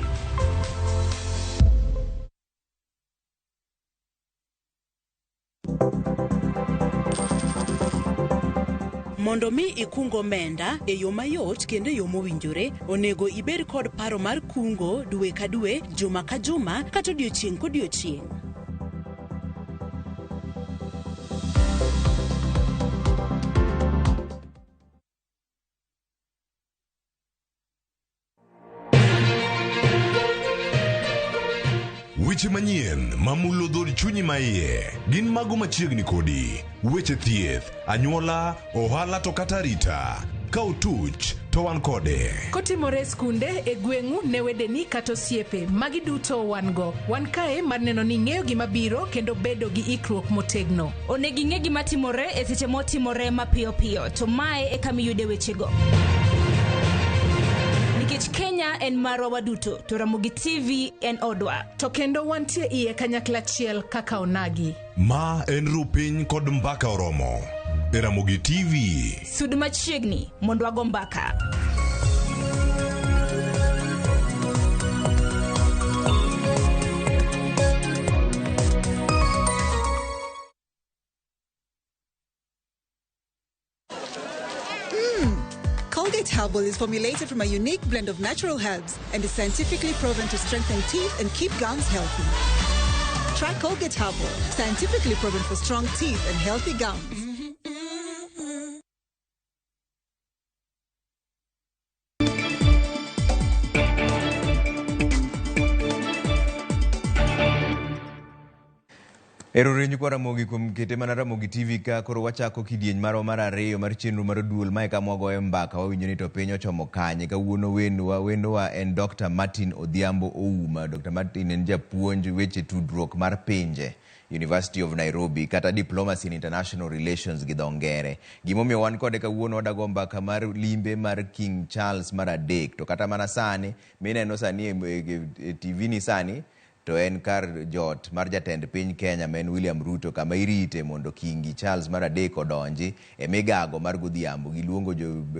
Mondo mi ikungo omenda e yo mayot kendo e yo mowinjore, onego ibed kod paro mar kungo dwe ka dwe, juma ka juma, kata odiochieng' kodiochieng'. Weche manyien mamulo dhod chunyi maiye gin mago machiegni kodi. Weche thieth, anyuola, ohala to kata rita. Ka otuch to wan kode. Kotimore skunde e gweng'u ne wedeni kata osiepe magi duto wan go. Wan kae mar neno ni ng'eyo gima biro kendo bedo gi ikruok motegno. Onego ing'e gima timore e seche motimore mapiyo piyo, to mae e kama iyude wechego. Nikech Kenya en marwa waduto, to Ramogi TV en odwa. To kendo wantie iye kanyakla achiel kaka onagi. Ma en rupiny kod mbaka oromo. E Ramogi TV. Sud machiegni mondo wago mbaka. Colgate Herbal is formulated from a unique blend of natural herbs and is scientifically proven to strengthen teeth and keep gums healthy. Try Colgate Herbal, scientifically proven for strong teeth and healthy gums. Erorenyu kwa Ramogi kuom kete mana Ramogi TV ka koro wachako kidieny maro mar ariyo mar chenro mar duol mae ka mwagoe mbaka wawinjo ni to piny ochomo kanye. Kawuono wendowa en Dr. Martin Odhiambo Ouma. Dr. Martin en japuonj weche tudruok mar pinje University of Nairobi kata Diplomacy in International Relations gi dho ngere. Gimomiyo wan kode kawuono wadago mbaka mar limbe mar King Charles mar adek, to kata mana sani mineno sani e TV ni sani to en kar jot mar jatend piny Kenya men William Ruto kama irite mondo King Charles mar adek odonji e migago mar godhiambo. Giluongo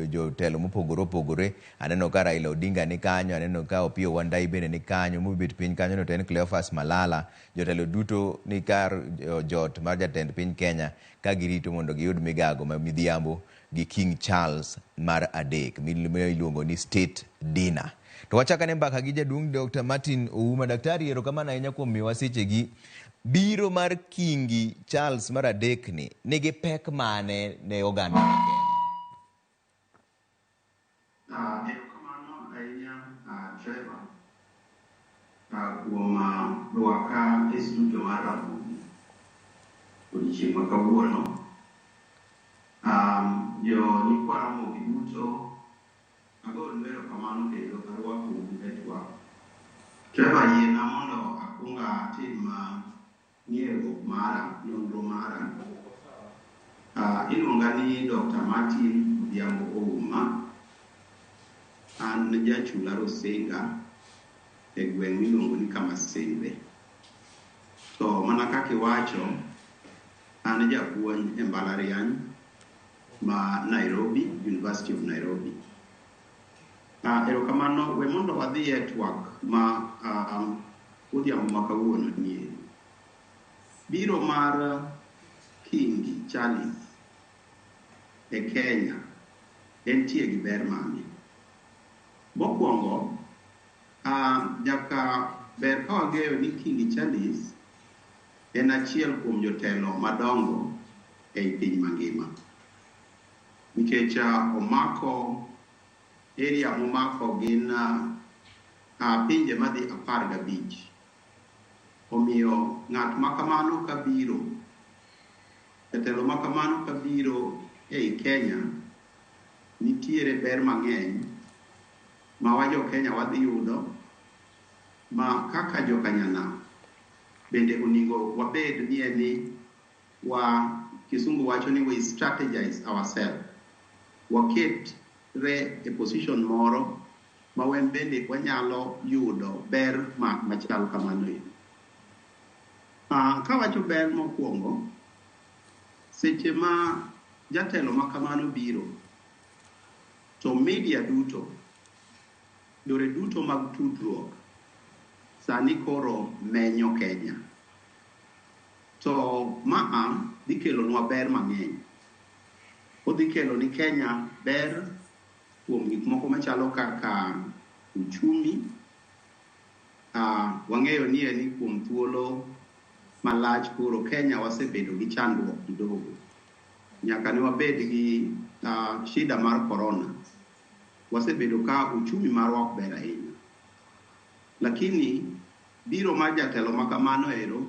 jotelo mopogore opogore. Aneno ka Raila Odinga ni kanyo, aneno ka Opiyo Wandayi bende ni kanyo, mobet piny kanyo no to en Cleophas Malala. Jotelo duto ni kar jot mar jatend piny Kenya ka girito mondo giyud migago ma midhiambo gi King Charles mar adek miluongo ni state dinner. To wachaka ne mbaka gi jaduong' Dr. Martin Ouma. Daktari, erokamano ahinya kuom miwa sechegi. Biro mar King Charles mar adek ni nigi pek mane ne oganda ma Kenya? Erokamano ahinya Trevor kuom rwaka e studio mar Ramogi odiochieng' ma kawuono. Jo nyikwa Ramogi duto agora nwero kamano kendo arwako network. Trevor, yiena mondo akunga tim ng'eyo mara, nonro mara. Iluonga ni Dr. Martin Odhiambo Ouma. An jachula Rosenga e gweng' miluongo ni Kamasembe. To mana kaka iwacho, an japuonj e mbalariany ma Nairobi, University of Nairobi. Erokamano, we mondo wadhi e twak ma odhiambo ma kawuono nie. Biro mar King Charles e Kenya entie gi ber mane. Mokwongo, nyaka ber ka wang'eyo ni King Charles en achiel kuom jotelo madongo ei piny mangima. Nikech omako area momako gin pinje madhi 15. Omiyo ng'at makamano kabiro, jatelo makamano kabiro ei Kenya, nitiere ber mang'eny ma wajo Kenya wadhi yudo, ma kaka jokanyana bende onego wabed ni kisungu wacho ni we strategize ourselves. Waket e position moro ma wen bende wanyalo yudo ber machal kamano. Ka wacho ber mokwongo, seche ma jatelo makamano biro, to media duto, yore duto mag tudruok sani koro menyo Kenya. To dhi kelonwa ber mang'eny. Odhi kelo ni Kenya ber kuom gik moko machalo kaka uchumi. Wang'eyo ni kuom thuolo malach koro Kenya wasebedo gi chandruok kidogo. Nyaka ne wabed gi shida mar corona. Wasebedo ka uchumi marwa ok ber ahinya. Lakini biro mar jatelo ma kamano ero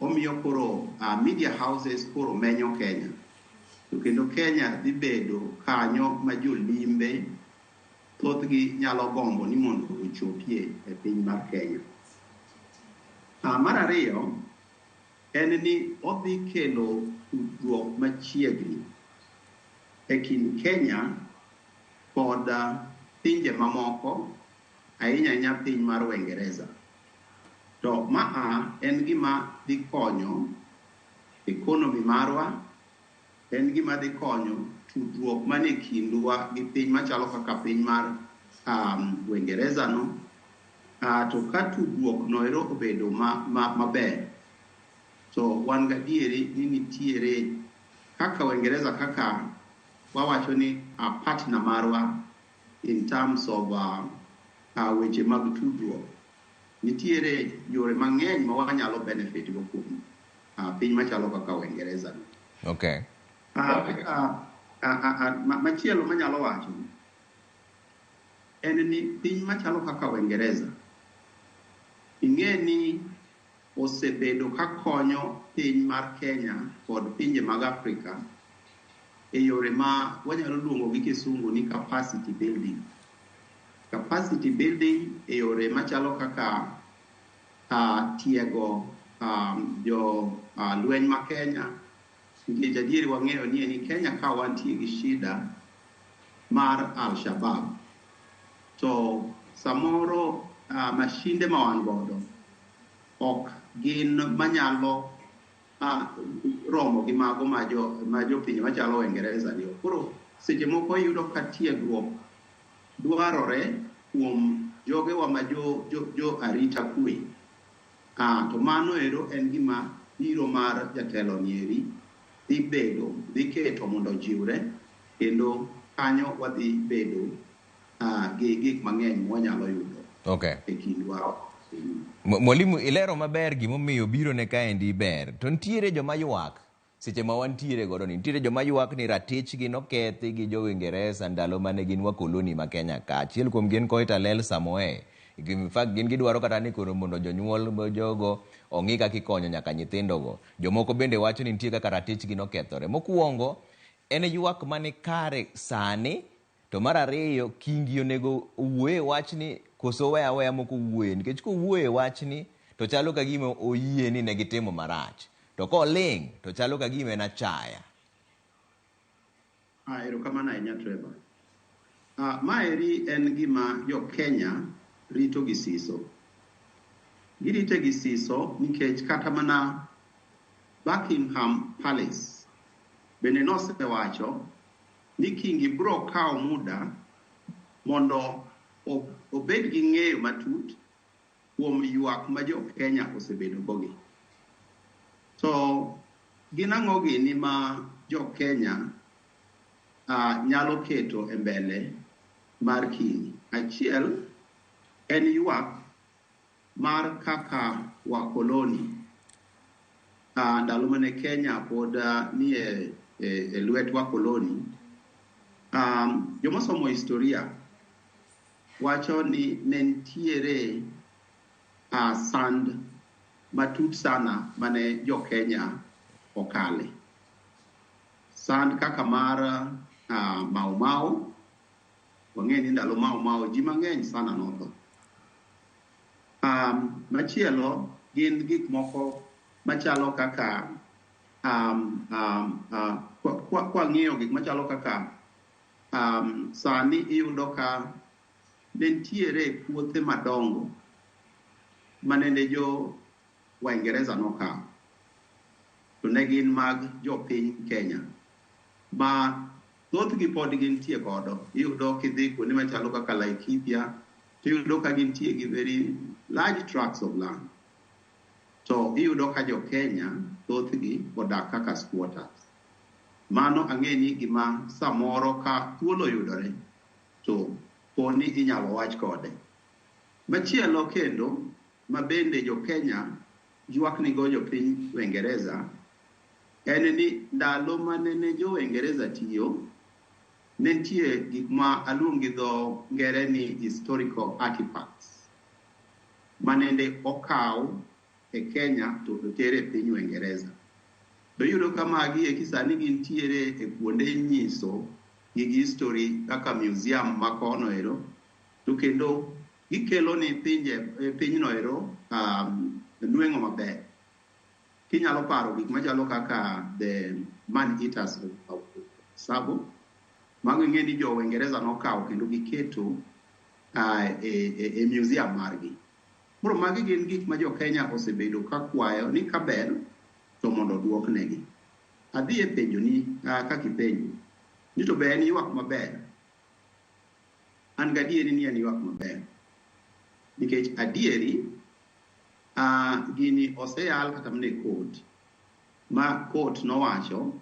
omiyo koro media houses koro menyo Kenya. To kendo Kenya dhi bedo kanyo ma jolimbe thothgi nyalo gombo ni mondo ochopie e piny mar Kenya. Mar ariyo en ni odhi kelo tudruok machiegni e kind Kenya kod pinje mamoko, ahinya piny mar Uingereza. To en gima dhi konyo economy marwa, en gima dhi konyo tudruok manie kindwa gi piny machalo kaka piny mar Uingereza no. To ka tudruok noero obedo maber, to wan gadieri ni nitiere kaka Uingereza kaka wawacho ni partner marwa in terms of weche mag tudruok. Nitiere yore mang'eny ma wanyalo benefit go kuom piny machalo kaka Uingereza. Okay. Machielo manyalo wacho en ni piny machalo kaka Uingereza ing'e ni osebedo ka konyo piny mar Kenya kod pinje mag Afrika e yore ma wanyalo luongo gi kisungu ni capacity building. Capacity building e yore machalo kaka tiego jo lweny ma Kenya. Nikech adieri wang'eyo ni Kenya ka wantie gi shida mar Al-Shabaab, to samoro mashinde ma wan godo ok gin manyalo romo gi mago ma jo pinje machalo Uingereza ni. Koro seche moko yudo ka tiegruok dwarore kuom jogewa ma jo arita kwe. To mano ero en gima biro mar jatelo nieri dhi keto mondo jiwre, kendo kanyo wadhi bedo gi gik mang'eny wanyalo yudo. Okay. E kindwa. Mwalimu, ilero maber gimomiyo biro ne kaendi ber. To nitiere joma ywak seche ma wantiere godo ni, nitiere joma ywak ni ratichgi nokethi gi jo Uingereza ndalo mane gin wakoloni ma Kenya ka. Achiel kuom gin Koitalel Samoei. In fact gin gidwaro kata ni koro mondo jonyuol jogo ong'i kaka ikonyo nyaka nyithindogo. Jomoko bende wacho ni nitie kaka ratichgi nokethore. Mokuongo en ywak mane kare sani, to mar ariyo kingi onego wuoye wachni koso weya moko wuoye, nikech kowuoye wachni to chalo ka gima oyie ni ne gitimo marach, to koling to chalo ka gima en achaya. Erokamano ahinya Trevor. Maeri en gima jo Kenya rito gi siso. Girite gi siso nikech kata mana Buckingham Palace bende nosewacho ni kingi bro kawo muda mondo obed gi ng'eyo matut kuom ywak ma jo Kenya osebedo gogi. To gin ang'o gini ma jo Kenya nyalo keto e mbele mar kingi? Achiel en ywak mar kaka wakoloni ndalo mane Kenya pod ni e lwet wakoloni. Joma somo historia wacho ni nentiere sand matut sana mane jo Kenya okale. Sand kaka mar Mau Mau, wang'e ni ndalo Mau Mau ji mang'eny sana notho. Machielo gin gik moko machalo kaka kwa ng'iyo gik machalo kaka sani iyudo ka nentiere puothe madongo manene jo Waingereza nokawo, to ne gin mag jo piny Kenya ma thothgi pod gintie godo. Iyudo kidhi kuonde machalo kaka Laikipia, iyudo ka gintie gi very large tracts of land. To iyudo ka jo Kenya thothgi odak kaka squatters. Mano ang'e ni gima samoro ka thuolo yudore to poni inyalo wach kode. Machielo kendo ma bende jo Kenya ywak ni go jo piny Uingereza en ni ndalo manene jo Uingereza tiyo ne nitie gik ma aluongi dho ngere ni historical artifacts. manende okaw e Kenya to otere piny Uingereza. To yudo ka magi e kisani gintiere e kuonde nyiso gi history kaka museum ma kono ero, to kendo gikelo ni pinyno ero nweng'o maber. Kinyalo paro gik machalo kaka the man eaters of Sabo, mago ing'e ni jo Uingereza nokawo kendo giketo e museum margi. Koro magi gin gik ma jo Kenya osebedo ka kwayo ni kaber to mondo duok negi. Adhi e penjo ni kakipenjo ni to be en ywak maber. An gadieri ni en ywak maber. Nikech adieri gini oseyal kata mne court, ma court nowacho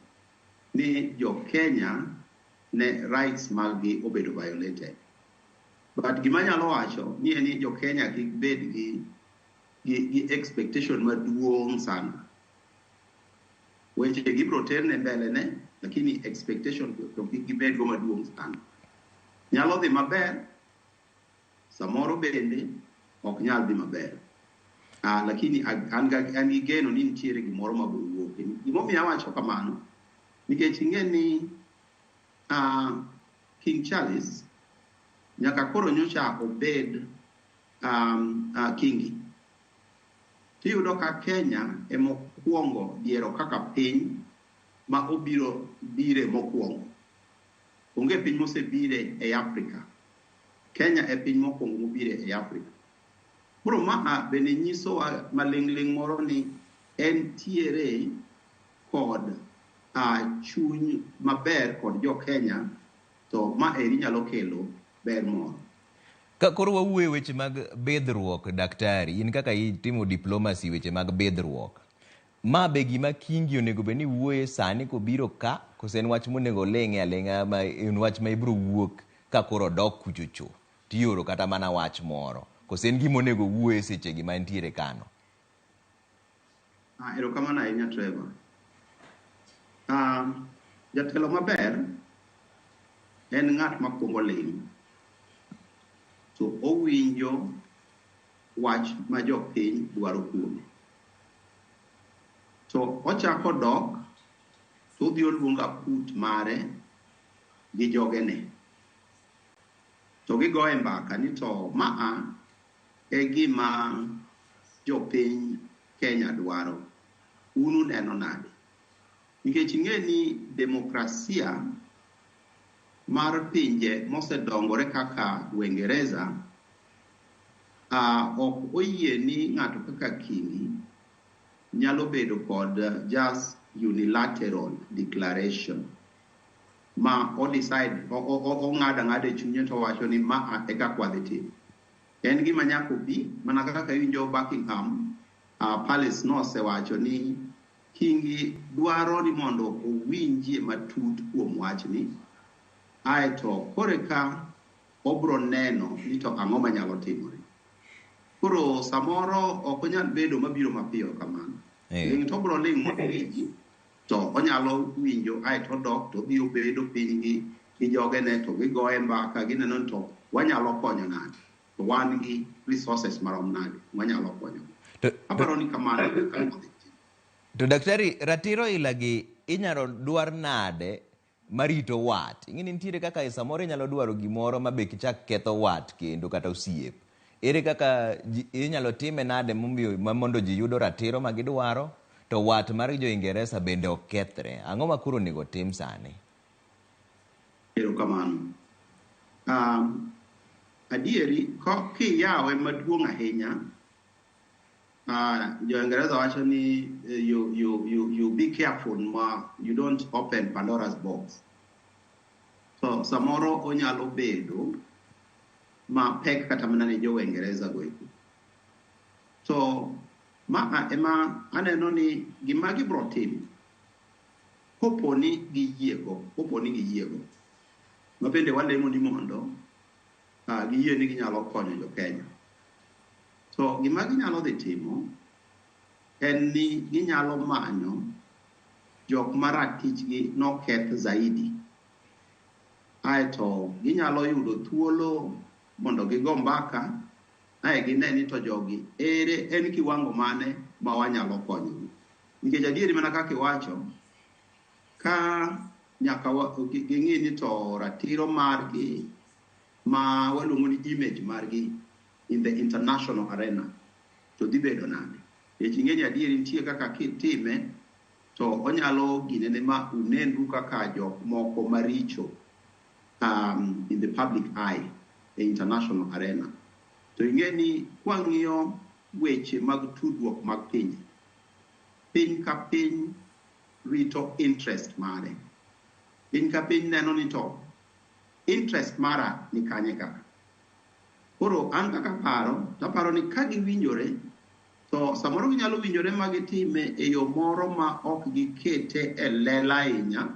ni jo Kenya ne rights maggi obedo violated. But gima nyalo wacho ni en jo Kenya kik bed gi expectation maduong' sana. Weche gibro terne mbele ne, lakini expectation to kik gibed go maduong' sana. Nyalo dhi maber, samoro bende ok nyal dhi maber. Lakini an gi geno ni nitiere gimoro mabiro wuok. Gimomiyo awacho kamano, nikech ing'e ni King Charles nyaka koro nyocha obed kingi. Tiyudo ka Kenya e mokwongo diero kaka piny ma obiro bire mokwongo. Onge piny mosebire e Afrika. Kenya e piny mokwongo mobire e Afrika. Koro bende nyiso maling'ling' moro ni en tiere kod chuny maber kod jo Kenya, to ma eri nyalo kelo ber moro. Ka koro wawuoyo weche mag bedhruok, daktari, in kaka itimo diplomacy weche mag bedhruok, ma be gima kingi onego bed ni wuoye sani kobiro ka, kose en wach monego leng'e aleng'a, ma en wach ma ibiro wuok ka koro dok kuchocho tiyoro kata mana wach moro, kose en gima onego wuoye seche gima ntiere kano? Erokamano ahinya Trevor. Jatelo maber en ng'at makwongo ling', to owinjo wach ma jopiny dwaro kuome. To ochako dok, to odhi oluongo aput mare gi jogene. To gigoye mbaka ni to e gima jopiny Kenya dwaro. Unu neno nade? Nikech ing'e ni demokrasia mar pinje mosedongore kaka Uingereza ok oyie ni ng'ato kaka kingi nyalo bedo kod just unilateral declaration ma decide ong'ada e chunye to wacho ni e kaka wadhi timo. En gima nyaka obi mana kaka winjo Buckingham Palace nosewacho ni kingi dwaro ni mondo owinjie matut kuom wachni, aeto koreka obro neno ni to ang'o manyalo timore. Koro samoro ok onyal bedo mabiro mapiyo kamano. Ling' to obro ling' mawinji, to onyalo winjo aeto dok to obiro bedo piny gi jogene, to gigoye mbaka, gineno ni to wanyalo konyo nade, to wan gi resources marom nade wanyalo konyo. Aparo ni kamano. To daktari, ratiro ilagi inyalo dwar nade marito wat? Ing'eni nitiere kaka samoro inyalo dwaro gimoro ma be kichak ketho wat kendo kata osiep. Ere kaka inyalo time nade mondo ji yudo ratiro ma gidwaro, to wat mar jo Ingereza bende ok kethre? Ang'o ma koro onego tim sani? Erokamano. Adieri kiyawe maduong' ahinya, jo Ingereza wacho ni you be careful you don't open Pandora's box. So samoro onyalo bedo ma pek kata mana ne jo Uingereza goeko. So ema aneno ni gima gibro timo koponi giyiego ma bende walemo ni mondo giyie ni ginyalo konyo jo Kenya. So gima ginyalo dhi timo en ni ginyalo manyo jok maratichgi noketh zaidi, aeto ginyalo yudo thuolo mondo gigo mbaka gine ni to jogi ere en kiwango mane ma wanyalo konyogi. Nikech adieri mana kaka iwacho, ka nyaka ging'i ni to ratiro margi ma waluongo ni image margi in the international arena to dhi bedo nade. Nikech ing'e ni adieri nitie kaka kitime to onyalo ginene ma unenru kaka jok moko maricho in the public eye e international arena. To ing'e ni kwang'iyo weche mag tudruok mag piny ka piny rito interest mare. Piny ka piny neno ni to interest mara ni kanye kaka. Koro an kaka taparo ni ka giwinjore to samoro ginyalo winjore ma gitime e yo moro ma ok gikete e lela ahinya,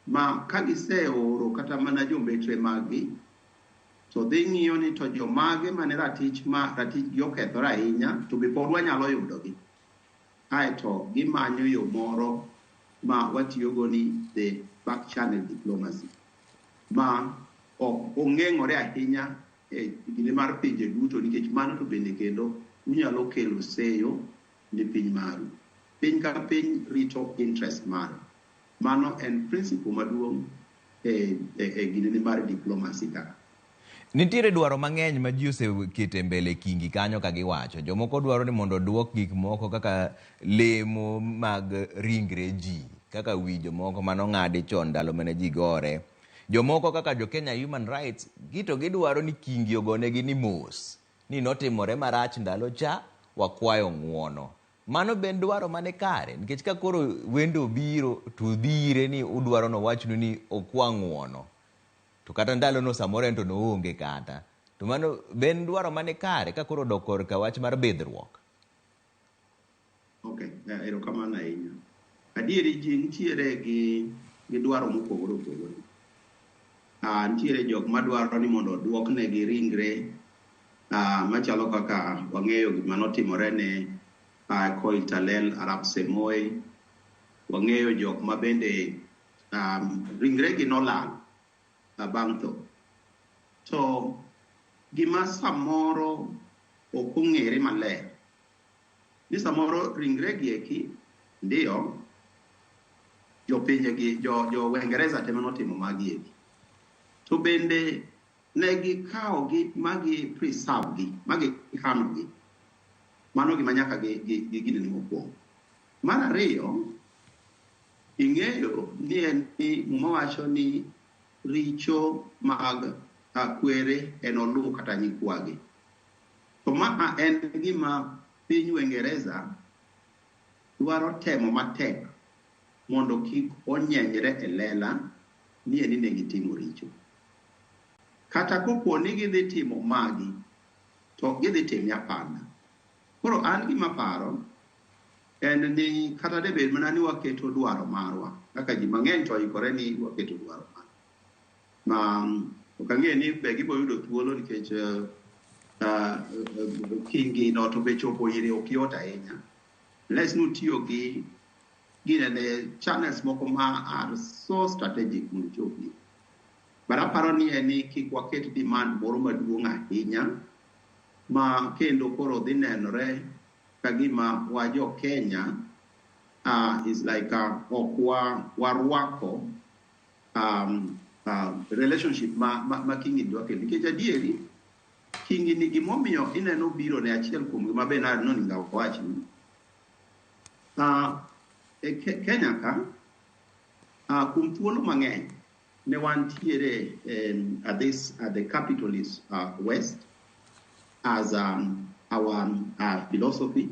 ma ka giseoro kata mana jombetre maggi to dhi ng'iyo ni to jomage mane ratich gi okethore ahinya to be pod wanyalo yudogi. Aeto gimanyo yo moro ma watiyogo ni the back channel diplomacy ma ok ong'eng'ore ahinya e gine mar pinje duto, nikech mano to bende kendo unyalo kelo seyo ni piny maru. Piny ka piny rito interest maru. Mano en principle maduong' e gine mar diplomacy ka. Nitiere dwaro mang'eny ma ji osekete mbele kingi kanyo ka giwacho. Jomoko dwaro ni mondo duok gik moko kaka lemo mag ringre ji, kaka wi jomoko manong'adi chon ndalo mane ji gore. Jomoko kaka jo Kenya Human Rights gidwaro ni kingi ogonegi ni mos, ni notimore marach ndalo cha, wakwayo ng'uono. Mano ben dwaro mane kare, nikech ka koro wendo biro to dhire ni udwaro no wachnu ni okwa ng'uono. To kata ndalo no samoro ento no onge kata. To mano ben dwaro mane kare ka koro dokor ka wach mar bidhruok. Okay, erokamano ahinya. Adieri ji nitiere gi dwaro mopogore opogore. Nitiere jok madwaro ni mondo duoknegi ringre machalo kaka wang'eyo gima notimore ne Koitalel Arap Samoei. Wang'eyo jok ma bende ringre gi nolal bang' tho. To gima samoro ok ong'ere maler ni samoro ringre gi eki ndio jopinjegi jo Uingereza temo notimo magi eki. To bende ne gikawo gi magi preserve gi, magi kano gi. Mano gima nyaka gi gine ni mokwongo. Mar ariyo, ing'eyo ni en ni mwawacho ni richo mag kwere en olu kata nyikwagi. To ma en gima piny Uingereza dwaro temo matek mondo kik onyenyre e lela ni en ne gitimo richo. Kata kopo ni gidhi timo magi, to gidhi timo apanda. Koro an gima paro en ni kata debed mana ni waketo dwaro marwa, kaka ji mang'eny to ikore ni waketo dwaro marwa. Ma ok ang'e ni be giboyudo thuolo nikech kingi no to be chopo ire ok yot ahinya. Les nutiyo gi ginene channels moko ma are so strategic mondo chopi. Baraparo ni eni kik waket demand moro maduong' ahinya ma kendo koro dhi nenore kagima wajo Kenya is like ok warwako relationship ma kingi dwa kendo. Nikech adieri kingi ni gimomiyo ineno biro ne achiel kuom gima be noninga wachi. Kenya ka kuom thuolo mang'eny ne wantiere at the capital is west as our philosophy.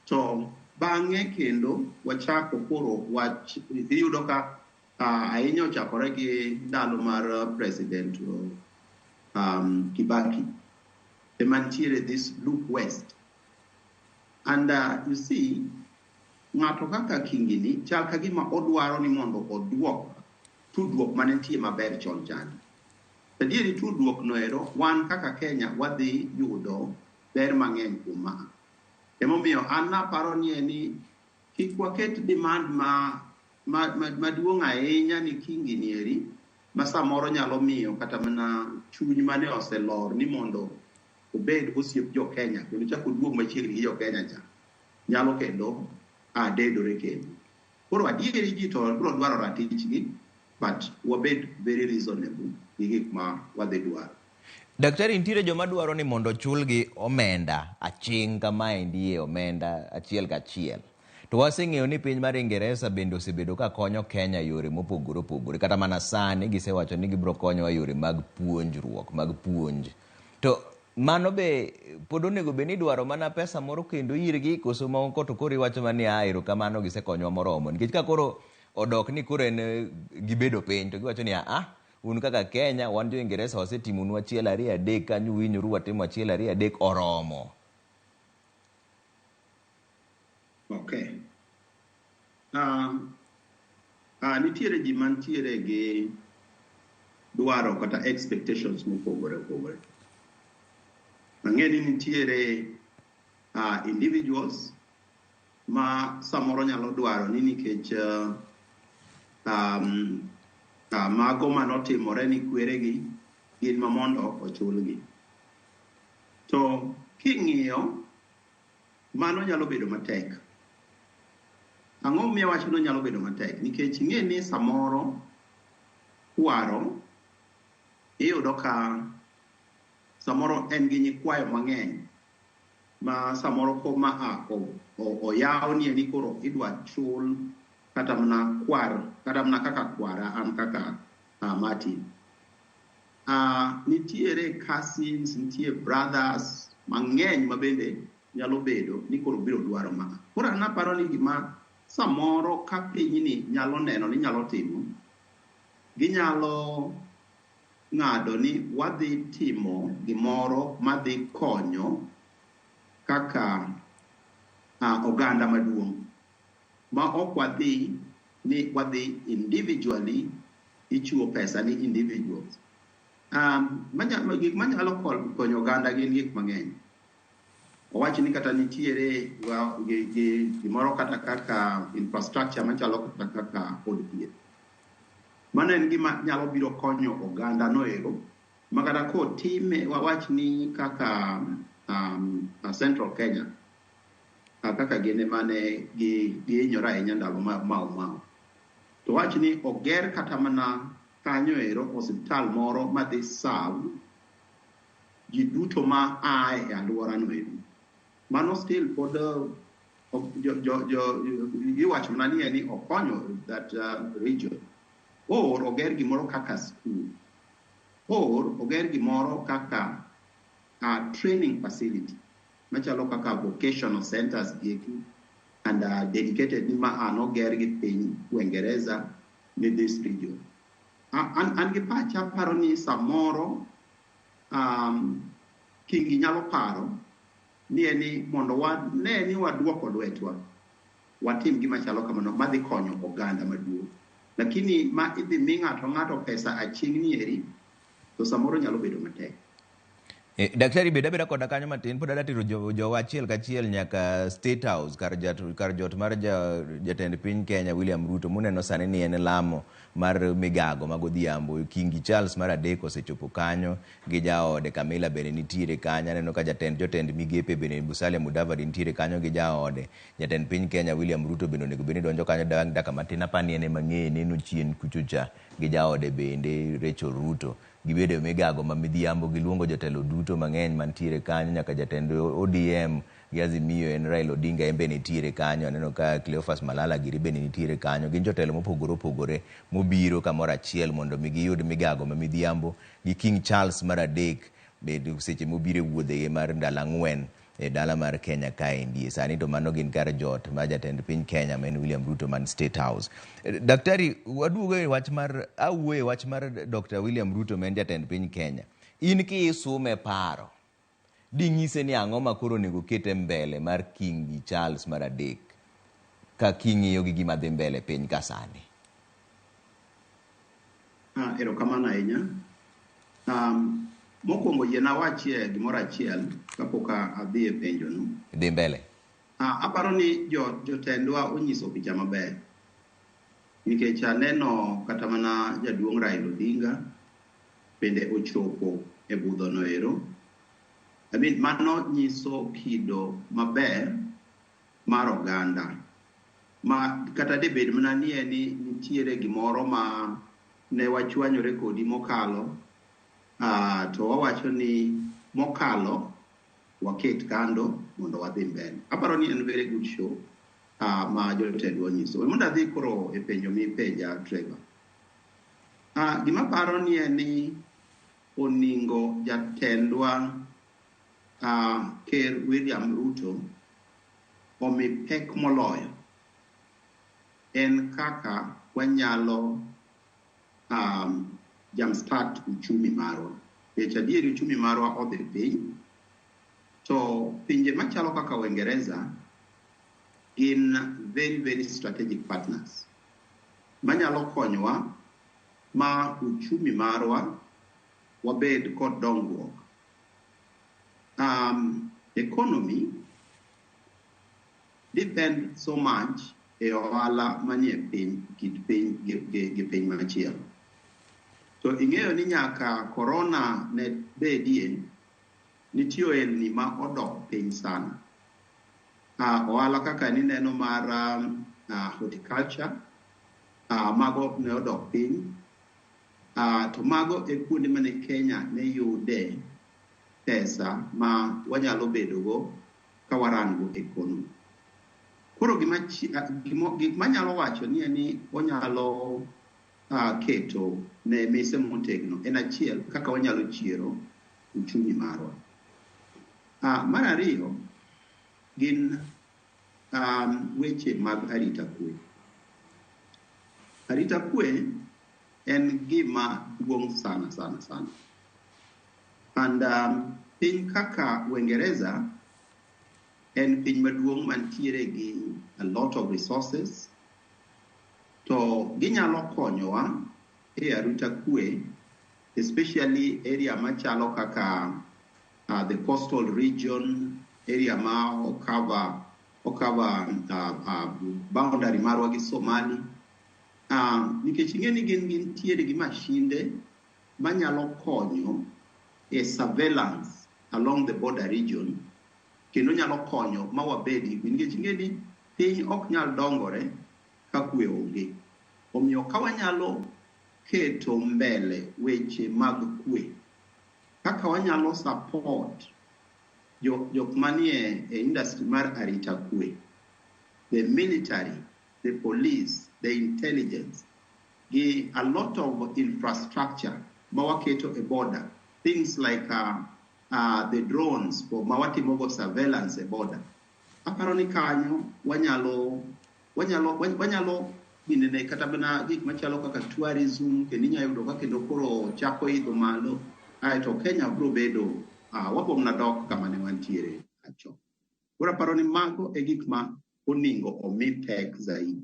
To bang'e kendo wachako koro iyudo ka ahinya ochakore gi ndalo mar President Kibaki. The mantiere this look west. And you see, ng'ato kaka kingini chal kagima odwaro ni mondo oduok tudruok manentie maber chon chani. Adieri tudruok noero wan kaka Kenya wadhi yudo ber mang'eny kuom ma. Emomiyo an naparo ni eni kik waket demand maduong' ahinya ni kingini eri ma samoro nyalo miyo kata mana chuny mane oselor ni mondo obed osiep jo Kenya kendo chako duog machiegni gi jo Kenya cha nyalo kendo dedore kendo. Koro adieri ji to biro dwaro ratichgi, but wabed very reasonable gi gik ma wadhi dwaro. Daktari, nitiere joma dwaro ni mondo chulgi omenda aching kamaendi, omenda achiel kachiel. To waseng'eyo ni piny mar Ingereza bende osebedo ka konyo Kenya yore mopogore opogore, kata mana sani gisewacho ni gibiro konyowa yore mag puonjruok, mag puonj. To mano be pod onego be ni dwaro mana pesa moro kendo irgi, koso moko to koro iwacho mani erokamano gisekonyowa moromo. Nikech ka koro odok ni koro en gibedo piny to giwacho ni un kaka Kenya wan jo Ingereza wasetimonu achiel ariyo adek, kanyo winjoru watimo achiel ariyo adek oromo. Okay. Nitiere ji mantiere gi dwaro kata expectations mopogore opogore. Mang'eni nitiere individuals ma samoro nyalo dwaro ni nikech mago manotimore ni kweregi gin ma mondo ochulgi. To king'iyo mano nyalo bedo matek. Ang'o miyo wacho no nyalo bedo matek? Nikech ing'e ni samoro kwaro iyudo ka samoro en gi nyikwayo mang'eny ma samoro koma oyaw ni koro idwa chul kata mana kaka kwara an kaka Martin. Nitiere cousins, nitiere brothers mang'eny ma bende nyalo bedo ni koro biro dwaro ma. Koro anaparo ni gima samoro ka pinyni nyalo neno ni nyalo timo, ginyalo ng'ado ni wadhi timo gimoro madhi konyo kaka oganda maduong'. Ma ok wadhi ni wadhi individually ichiwo pesa ni individuals. Gik manyalo konyo oganda gin gik mang'eny. Owachi ni kata nitiere gimoro kata kaka infrastructure machalo kata kaka od thieth. Mano en gima nyalo biro konyo oganda noero. Makata kotime wawach ni kaka Central Kenya, kaka gine mane gihinyora ahinya ndalo mau. To wach ni oger kata mana kanyo ero osiptal moro madhi serve ji duto ma ae alwora no ero. Mano still pod iwacho mana ni okonyo that region. Or oger gimoro kaka school. Or oger gimoro kaka training facility. Machalo kaka vocational centers geki and dedicated ni ma oger gi piny Uingereza ni this region. An gi pacha paro ni samoro kingi nyalo paro ni eni mondo ne ni waduoko lwetwa watim gima chalo kamano madhi konyo oganda maduong'. Lakini ma idhi mi ng'ato pesa aching' ni eri to samoro nyalo bedo matek. Daktari, beda koda kanyo matin pod adatiro jowa achiel kachiel nyaka State House kar jot mar jatend piny Kenya William Ruto muneno sani ni en lamo mar migago magodhiambo. Kingi Charles mar adek osechopo kanyo gi jaode Camilla bende nitiere kanyo. Aneno ka jotend migepe bende Musalia Mudavadi nitiere kanyo gi jaode. Jatend piny Kenya William Ruto bende onego bende donjo kanyo daka matin apani ene mang'eye neno chien kuchocha gi jaode bende Rachel Ruto. Gibedo migago ma midhiambo giluongo jotelo duto mang'eny mantiere kanyo nyaka jatend ODM gi Azimio en Raila Odinga embe nitiere kanyo. Aneno ka Cleophas Malala Giri bende nitiere kanyo. Gin jotelo mopogore opogore mobiro kamoro achiel mondo giyud migago ma midhiambo gi King Charles mar adek bende seche mobiro wuodhe mar ndalo 4 e dala mar Kenya kaendi. Sani to mano gin kar jot ma jatend piny Kenya men William Ruto man State House. Daktari, waduogo e wach mar Dr. William Ruto men jatend piny Kenya. In ki isume paro ding'ise ni ang'o makoro onego kete mbele mar King Charles mar adek ka king'iyo gi gima dhi mbele piny ka sani? Erokamano ahinya. Mokwongo yien awachie gimoro achiel kapok adhi e penjo no. Dhi mbele. Aparo ni jotendwa onyiso picha maber. Nikech aneno kata mana jaduong' Raila Odinga bende ochopo e budho no ero. mano nyiso kido maber mar oganda ma kata debed mana ni nitiere gimoro ma ne wachwanyore kodi mokalo to wawacho ni mokalo waket kando mondo wadhi mbele. Aparo ni en very good show ma jotendwa nyiso. Mondo adhi koro e penjo mi penja Trevor. Gima paro ni oningo jatendwa Ker William Ruto omi pek moloyo en kaka wanyalo jumpstart uchumi marwa. Adieri uchumi marwa odhi piny, to pinje machalo kaka Uingereza in very, very strategic partners. Manyalo konyowa ma uchumi marwa wabed kod dongruok. Economy depend so much e ohala manie piny kit piny gi piny machielo. To ing'eyo ni nyaka corona ne bedie, nitie ohelni ma odok piny sana. Ohala kaka nineno mar horticulture, mago ne odok piny. To mago e kuonde mane Kenya ne yude pesa ma wanyalo bedogo ka warango economy. Koro gik manyalo wacho ni onyalo keto ne mise motegno en achiel kaka wanyalo chiero uchumi marwa. Mar ariyo gin weche mag arita kwe. Arita kwe en gima duong' sana. And piny kaka Uingereza en piny maduong' mantiere gi a lot of resources, to ginyalo konyowa e arita kwe, especially area machalo kaka the coastal region, area ma okava boundary marwa gi Somali. Nikech ing'eni gin tiere gi mashinde manyalo konyo e surveillance along the border region, kendo nyalo konyo ma wabedi, nikech ing'eni piny ok nyal dongore ka kwe onge. Omiyo ka wanyalo keto mbele weche mag kwe, kaka wanyalo support jok manie e industry mar arita kwe, the military, the police, the intelligence, gi a lot of infrastructure ma waketo e border, things like the drones for mawatimogo surveillance e border. Aparo ni kanyo wanyalo binene kata bana gik machalo kaka tourism, kendo inyalo yudo ka kendo koro chako idho malo, to Kenya bro bedo wabom na dok kama ne wantiere acho. Koro aparo ni mago e gik ma oningo omi pek zaidi.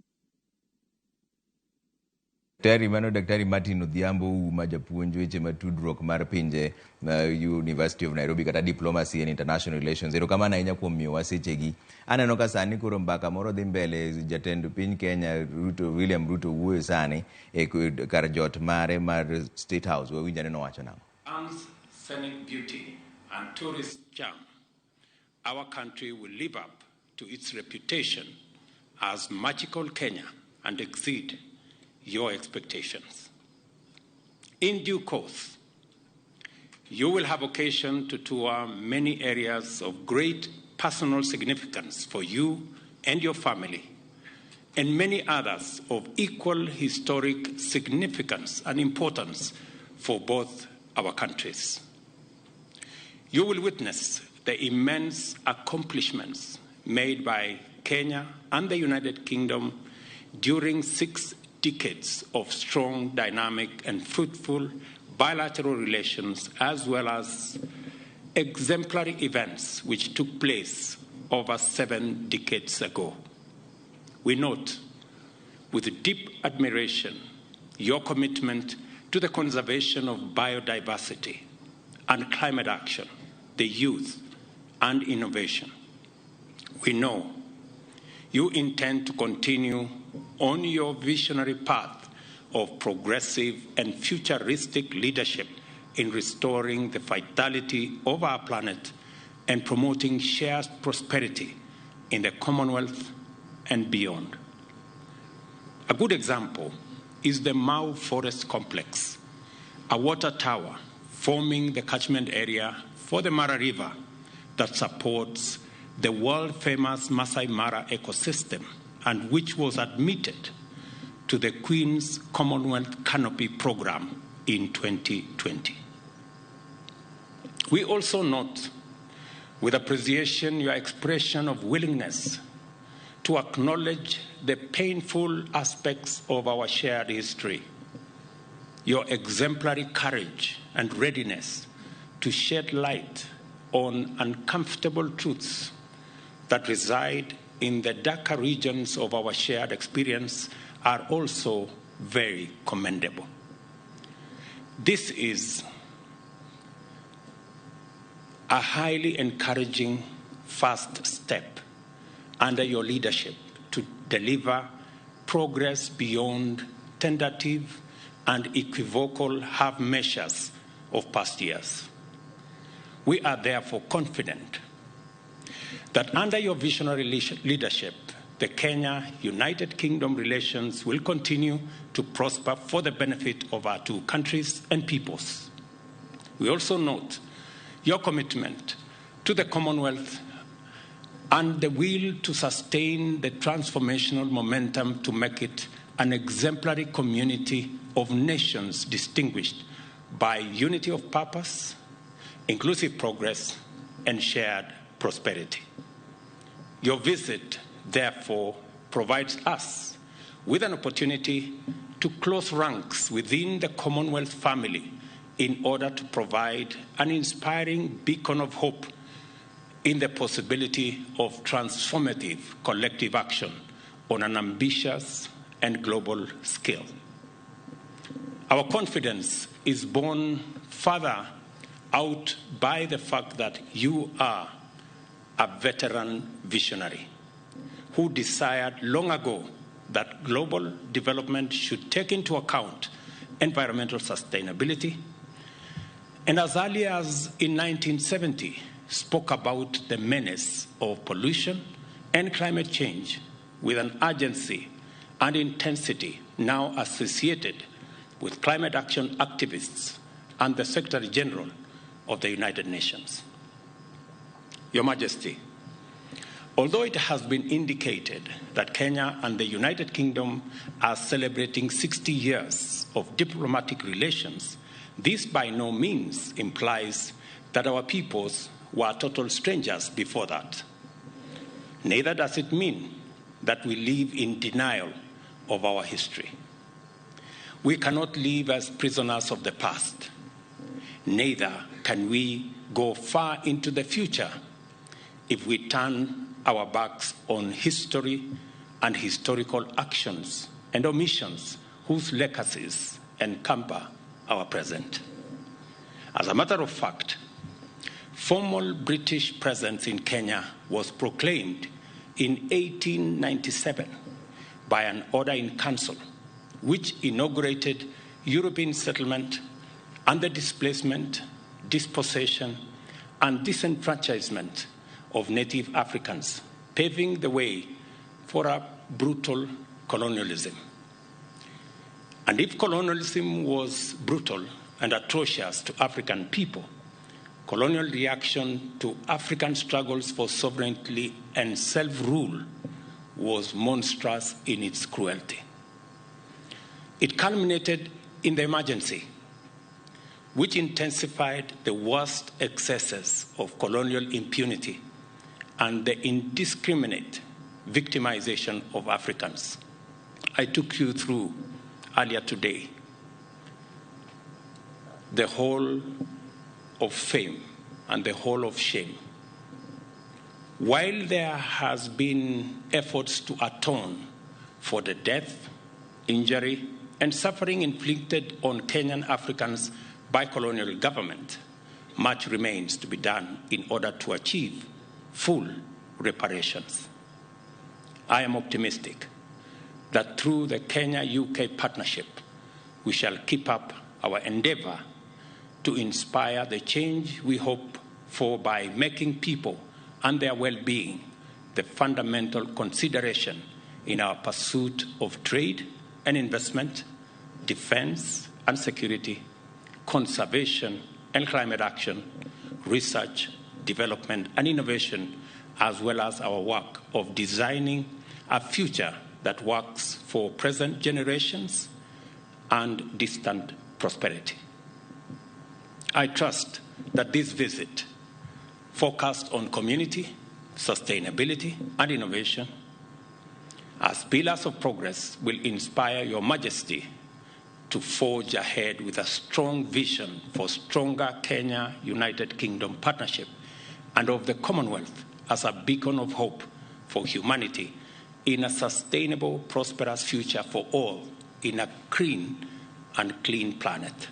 Daktari Martin Odhiambo, ma japuonj weche matudruok mar pinje University of Nairobi kata Diplomacy and International Relations. Erokamano ahinya kuom miyowa sechegi. Aneno ka sani koro mbaka moro dhi mbele, jatend piny Kenya William Ruto wuoyo sani e kar jot mare mar State House. Wawinj aneno wacho nang'o. Once scenic beauty and tourist charm, our country will live up to its reputation as magical Kenya and exceed your expectations. In due course, you will have occasion to tour many areas of great personal significance for you and your family, and many others of equal historic significance and importance for both our countries. You will witness the immense accomplishments made by Kenya and the United Kingdom during 6 decades of strong, dynamic, and fruitful bilateral relations, as well as exemplary events which took place over 7 decades ago. We note with deep admiration your commitment to the conservation of biodiversity and climate action, the youth, and innovation. We know you intend to continue on your visionary path of progressive and futuristic leadership in restoring the vitality of our planet and promoting shared prosperity in the Commonwealth and beyond. A good example is the Mau Forest Complex, a water tower forming the catchment area for the Mara River that supports the world-famous Masai Mara ecosystem and which was admitted to the Queen's Commonwealth Canopy Program in 2020. We also note with appreciation your expression of willingness to acknowledge the painful aspects of our shared history, your exemplary courage and readiness to shed light on uncomfortable truths that reside in the darker regions of our shared experience are also very commendable. This is a highly encouraging first step under your leadership to deliver progress beyond tentative and equivocal half measures of past years. We are therefore confident that under your visionary leadership, the Kenya-United Kingdom relations will continue to prosper for the benefit of our two countries and peoples. We also note your commitment to the Commonwealth and the will to sustain the transformational momentum to make it an exemplary community of nations distinguished by unity of purpose, inclusive progress, and shared prosperity. Your visit, therefore, provides us with an opportunity to close ranks within the Commonwealth family in order to provide an inspiring beacon of hope in the possibility of transformative collective action on an ambitious and global scale. Our confidence is borne further out by the fact that you are a veteran visionary who desired long ago that global development should take into account environmental sustainability, and as early as in 1970 spoke about the menace of pollution and climate change with an urgency and intensity now associated with climate action activists and the Secretary General of the United Nations. Your Majesty, although it has been indicated that Kenya and the United Kingdom are celebrating 60 years of diplomatic relations, this by no means implies that our peoples were total strangers before that. Neither does it mean that we live in denial of our history. We cannot live as prisoners of the past. Neither can we go far into the future if we turn our backs on history and historical actions and omissions whose legacies encumber our present. As a matter of fact, formal British presence in Kenya was proclaimed in 1897 by an order in council, which inaugurated European settlement and the displacement, dispossession, and disenfranchisement of native Africans, paving the way for a brutal colonialism. And if colonialism was brutal and atrocious to African people, colonial reaction to African struggles for sovereignty and self-rule was monstrous in its cruelty. It culminated in the emergency, which intensified the worst excesses of colonial impunity and the indiscriminate victimization of Africans. I took you through earlier today the whole of fame and the whole of shame. While there has been efforts to atone for the death, injury, and suffering inflicted on Kenyan Africans by colonial government, much remains to be done in order to achieve full reparations. I am optimistic that through the Kenya-UK partnership, we shall keep up our endeavor to inspire the change we hope for by making people and their well-being the fundamental consideration in our pursuit of trade and investment, defense and security, conservation and climate action, research, development and innovation, as well as our work of designing a future that works for present generations and distant prosperity. I trust that this visit, focused on community, sustainability, and innovation, as pillars of progress, will inspire Your Majesty to forge ahead with a strong vision for stronger Kenya-United Kingdom partnership and of the Commonwealth as a beacon of hope for humanity in a sustainable, prosperous future for all in a green and clean planet.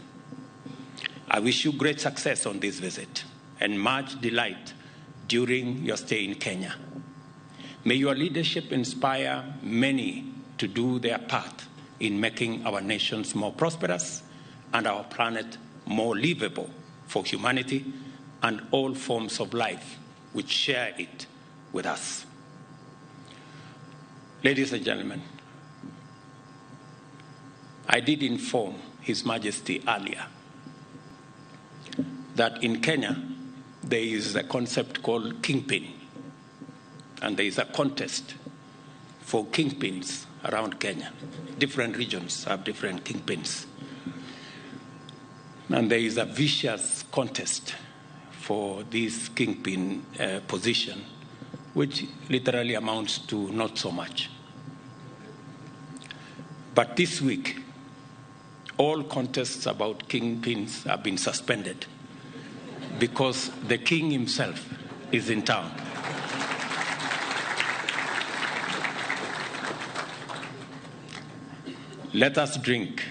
I wish you great success on this visit and much delight during your stay in Kenya. May your leadership inspire many to do their part in making our nations more prosperous and our planet more livable for humanity and all forms of life which share it with us. Ladies and gentlemen, I did inform His Majesty earlier that in Kenya there is a concept called kingpin, and there is a contest for kingpins around Kenya. Different regions have different kingpins. And there is a vicious contest for this kingpin position, which literally amounts to not so much. But this week, all contests about kingpins have been suspended because the king himself is in town. Let us drink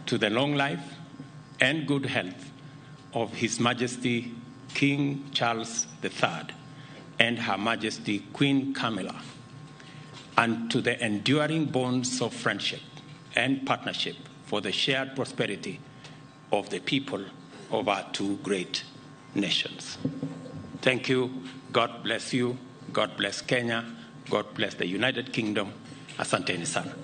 to the long life and good health of His Majesty King Charles III and Her Majesty Queen Camilla, and to the enduring bonds of friendship and partnership for the shared prosperity of the people of our two great nations. Thank you. God bless you. God bless Kenya. God bless the United Kingdom. Asanteni sana.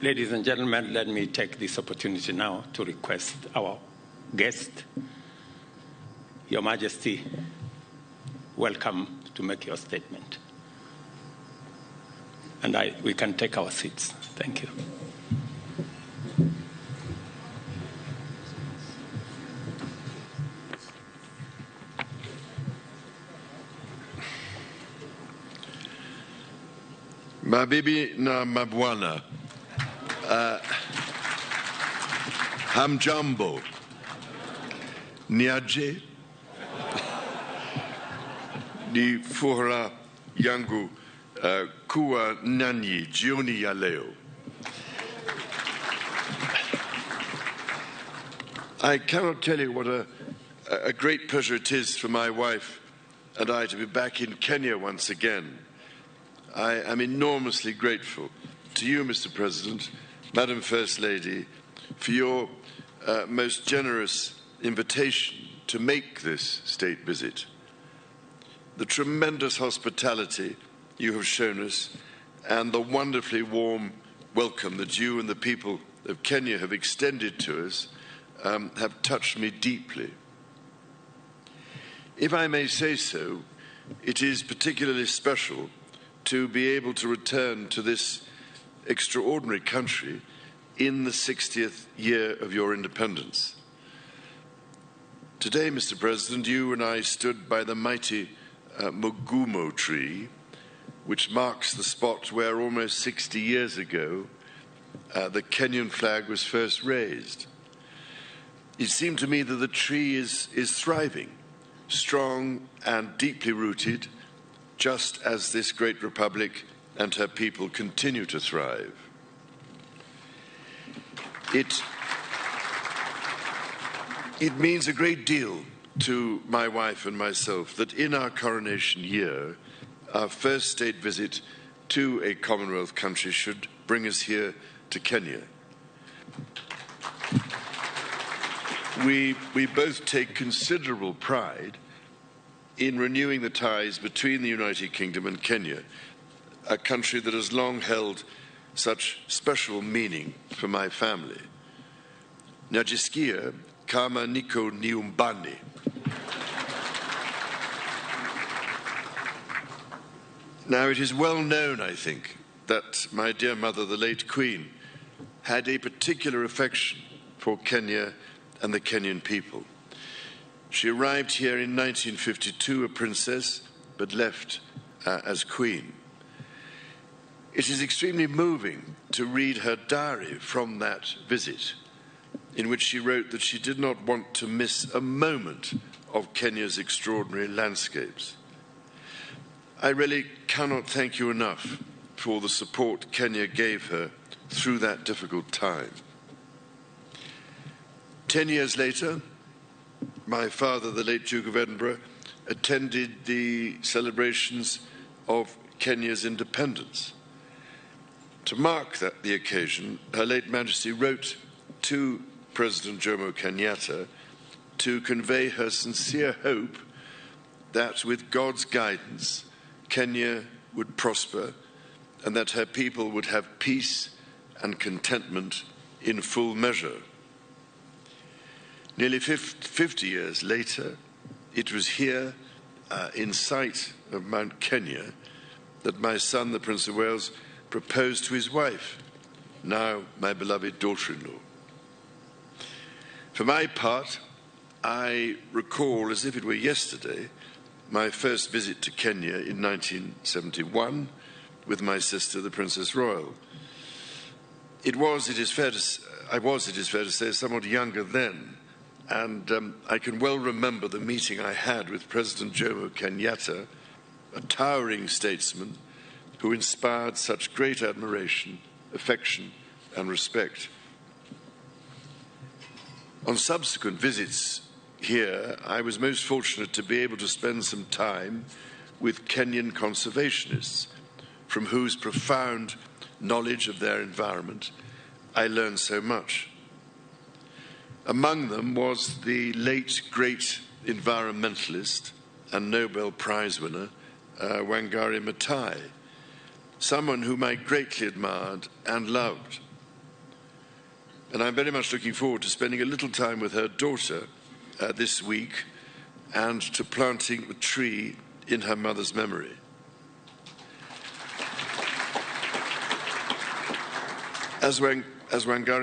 Ladies and gentlemen, let me take this opportunity now to request our guest, Your Majesty, welcome to make your statement. And we can take our seats. Thank you. Mabibi na mabwana, hamjambo, niaje, ni furaha yangu kuwa nanyi jioni ya leo. I cannot tell you what a great pleasure it is for my wife and I to be back in Kenya once again. I am enormously grateful to you, Mr. President, Madam First Lady, for your most generous invitation to make this state visit. The tremendous hospitality you have shown us and the wonderfully warm welcome that you and the people of Kenya have extended to us have touched me deeply. If I may say so, it is particularly special to be able to return to this extraordinary country in the 60th year of your independence. Today, Mr. President, you and I stood by the mighty Mugumo tree, which marks the spot where almost 60 years ago the Kenyan flag was first raised. It seemed to me that the tree is thriving, strong and deeply rooted, just as this great republic and her people continue to thrive. It means a great deal to my wife and myself that in our coronation year, our first state visit to a Commonwealth country should bring us here to Kenya. We both take considerable pride in renewing the ties between the United Kingdom and Kenya, a country that has long held such special meaning for my family. Najisikia kama niko nyumbani. Now, it is well known, I think, that my dear mother, the late Queen, had a particular affection for Kenya and the Kenyan people. She arrived here in 1952 a princess, but left as Queen. It is extremely moving to read her diary from that visit, in which she wrote that she did not want to miss a moment of Kenya's extraordinary landscapes. I really cannot thank you enough for the support Kenya gave her through that difficult time. 10 years later, my father, the late Duke of Edinburgh, attended the celebrations of Kenya's independence. To mark the occasion, Her late Majesty wrote to President Jomo Kenyatta to convey her sincere hope that with God's guidance, Kenya would prosper and that her people would have peace and contentment in full measure. Nearly 50 years later, it was here in sight of Mount Kenya that my son, the Prince of Wales, proposed to his wife, now my beloved daughter-in-law. For my part, I recall as if it were yesterday my first visit to Kenya in 1971 with my sister, the Princess Royal. I was, it is fair to say, somewhat younger then, and I can well remember the meeting I had with President Jomo Kenyatta, a towering statesman who inspired such great admiration, affection, and respect. On subsequent visits here, I was most fortunate to be able to spend some time with Kenyan conservationists, from whose profound knowledge of their environment I learned so much. Among them was the late great environmentalist and Nobel Prize winner, Wangari Maathai, someone whom I greatly admired and loved. And I'm very much looking forward to spending a little time with her daughter this week and to planting a tree in her mother's memory. As Wangari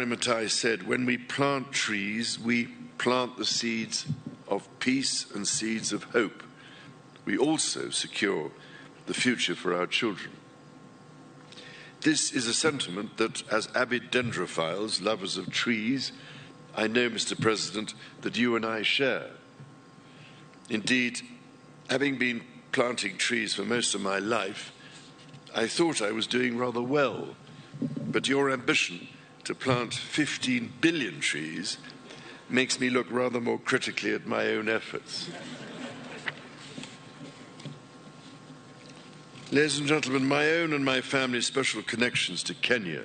Maathai said, when we plant trees, we plant the seeds of peace and seeds of hope. We also secure the future for our children. This is a sentiment that, as avid dendrophiles, lovers of trees, I know, Mr. President, that you and I share. Indeed, having been planting trees for most of my life, I thought I was doing rather well. But your ambition to plant 15 billion trees makes me look rather more critically at my own efforts. Ladies and gentlemen, my own and my family's special connections to Kenya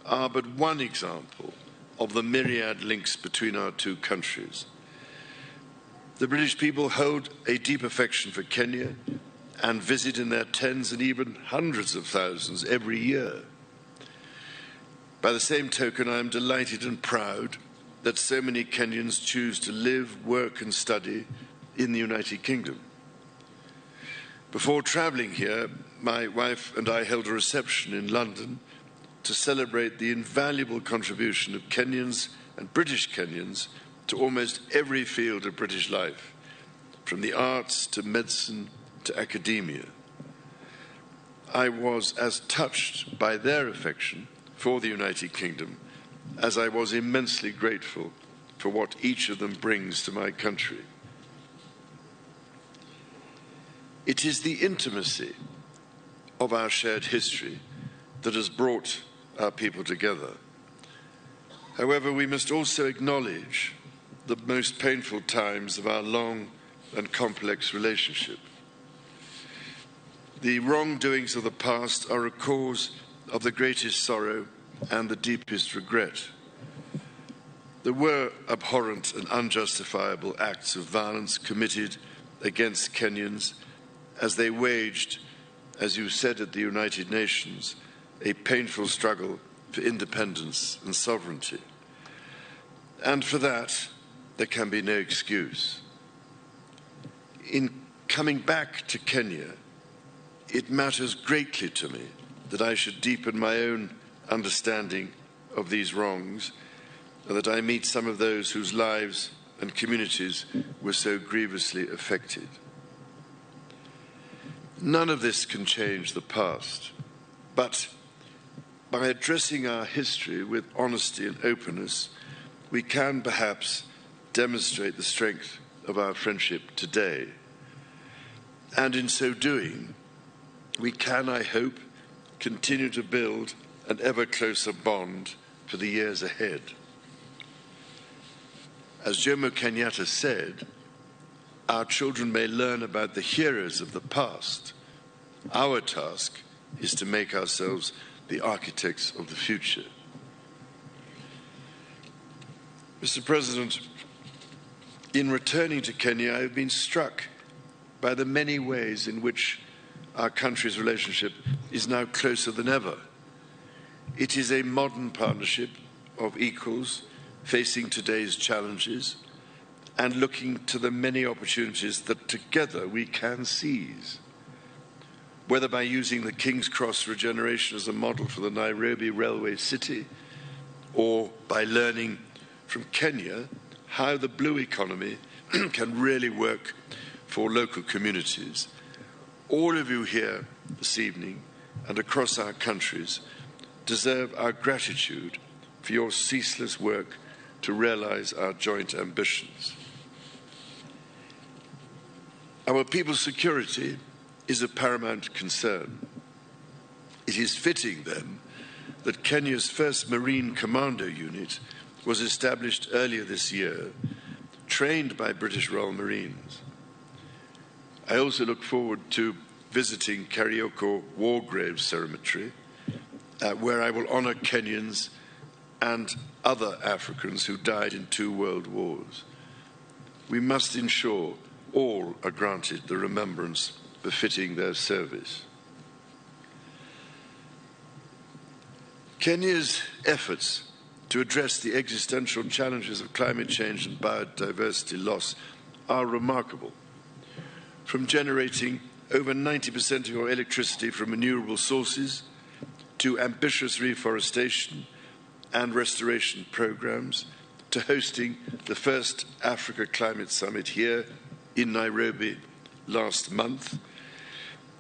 are but one example of the myriad links between our two countries. The British people hold a deep affection for Kenya and visit in their tens and even hundreds of thousands every year. By the same token, I am delighted and proud that so many Kenyans choose to live, work and study in the United Kingdom. Before travelling here, my wife and I held a reception in London to celebrate the invaluable contribution of Kenyans and British Kenyans to almost every field of British life, from the arts to medicine to academia. I was as touched by their affection for the United Kingdom as I was immensely grateful for what each of them brings to my country. It is the intimacy of our shared history that has brought our people together. However, we must also acknowledge the most painful times of our long and complex relationship. The wrongdoings of the past are a cause of the greatest sorrow and the deepest regret. There were abhorrent and unjustifiable acts of violence committed against Kenyans as they waged, as you said at the United Nations, a painful struggle for independence and sovereignty. And for that, there can be no excuse. In coming back to Kenya, it matters greatly to me that I should deepen my own understanding of these wrongs and that I meet some of those whose lives and communities were so grievously affected. None of this can change the past, but by addressing our history with honesty and openness, we can perhaps demonstrate the strength of our friendship today. And in so doing, we can, I hope, continue to build an ever closer bond for the years ahead. As Jomo Kenyatta said, our children may learn about the heroes of the past. Our task is to make ourselves the architects of the future. Mr. President, in returning to Kenya, I have been struck by the many ways in which our country's relationship is now closer than ever. It is a modern partnership of equals facing today's challenges and looking to the many opportunities that together we can seize. Whether by using the King's Cross regeneration as a model for the Nairobi railway city, or by learning from Kenya how the blue economy can really work for local communities. All of you here this evening and across our countries deserve our gratitude for your ceaseless work to realize our joint ambitions. Our people's security is a paramount concern. It is fitting, then, that Kenya's first Marine Commando Unit was established earlier this year, trained by British Royal Marines. I also look forward to visiting Karioko War Graves Cemetery, where I will honor Kenyans and other Africans who died in 2 world wars. We must ensure all are granted the remembrance befitting their service. Kenya's efforts to address the existential challenges of climate change and biodiversity loss are remarkable. From generating over 90% of your electricity from renewable sources to ambitious reforestation and restoration programs, to hosting the first Africa Climate Summit here in Nairobi last month,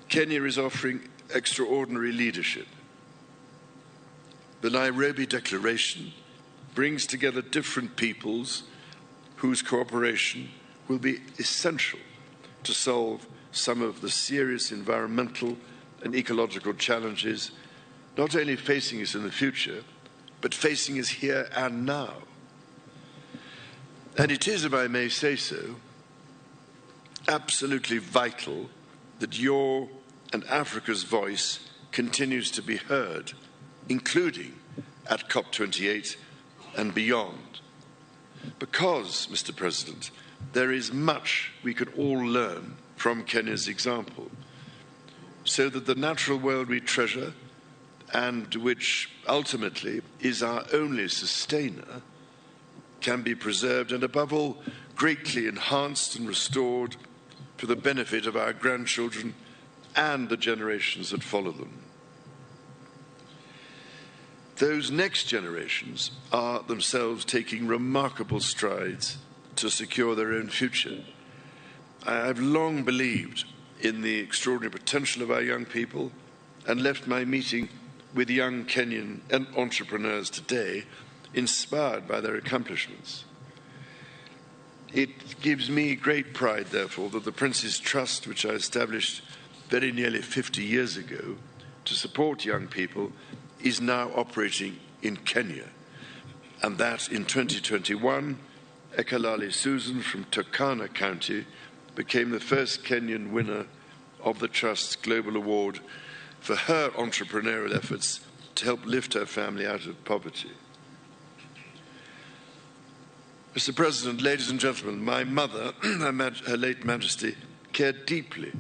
Kenya is offering extraordinary leadership. The Nairobi Declaration brings together different peoples whose cooperation will be essential to solve some of the serious environmental and ecological challenges not only facing us in the future, but facing us here and now. And it is, if I may say so, absolutely vital that your and Africa's voice continues to be heard, including at COP28 and beyond. Because, Mr. President, there is much we can all learn from Kenya's example, so that the natural world we treasure, and which ultimately is our only sustainer, can be preserved and, above all, greatly enhanced and restored for the benefit of our grandchildren and the generations that follow them. Those next generations are themselves taking remarkable strides to secure their own future. I've long believed in the extraordinary potential of our young people and left my meeting with young Kenyan entrepreneurs today inspired by their accomplishments. It gives me great pride, therefore, that the Prince's Trust, which I established very nearly 50 years ago to support young people, is now operating in Kenya, and that in 2021, Ekalali Susan from Turkana County became the first Kenyan winner of the Trust's Global Award for her entrepreneurial efforts to help lift her family out of poverty. Mr. President, ladies and gentlemen, my mother, Her late Majesty, cared deeply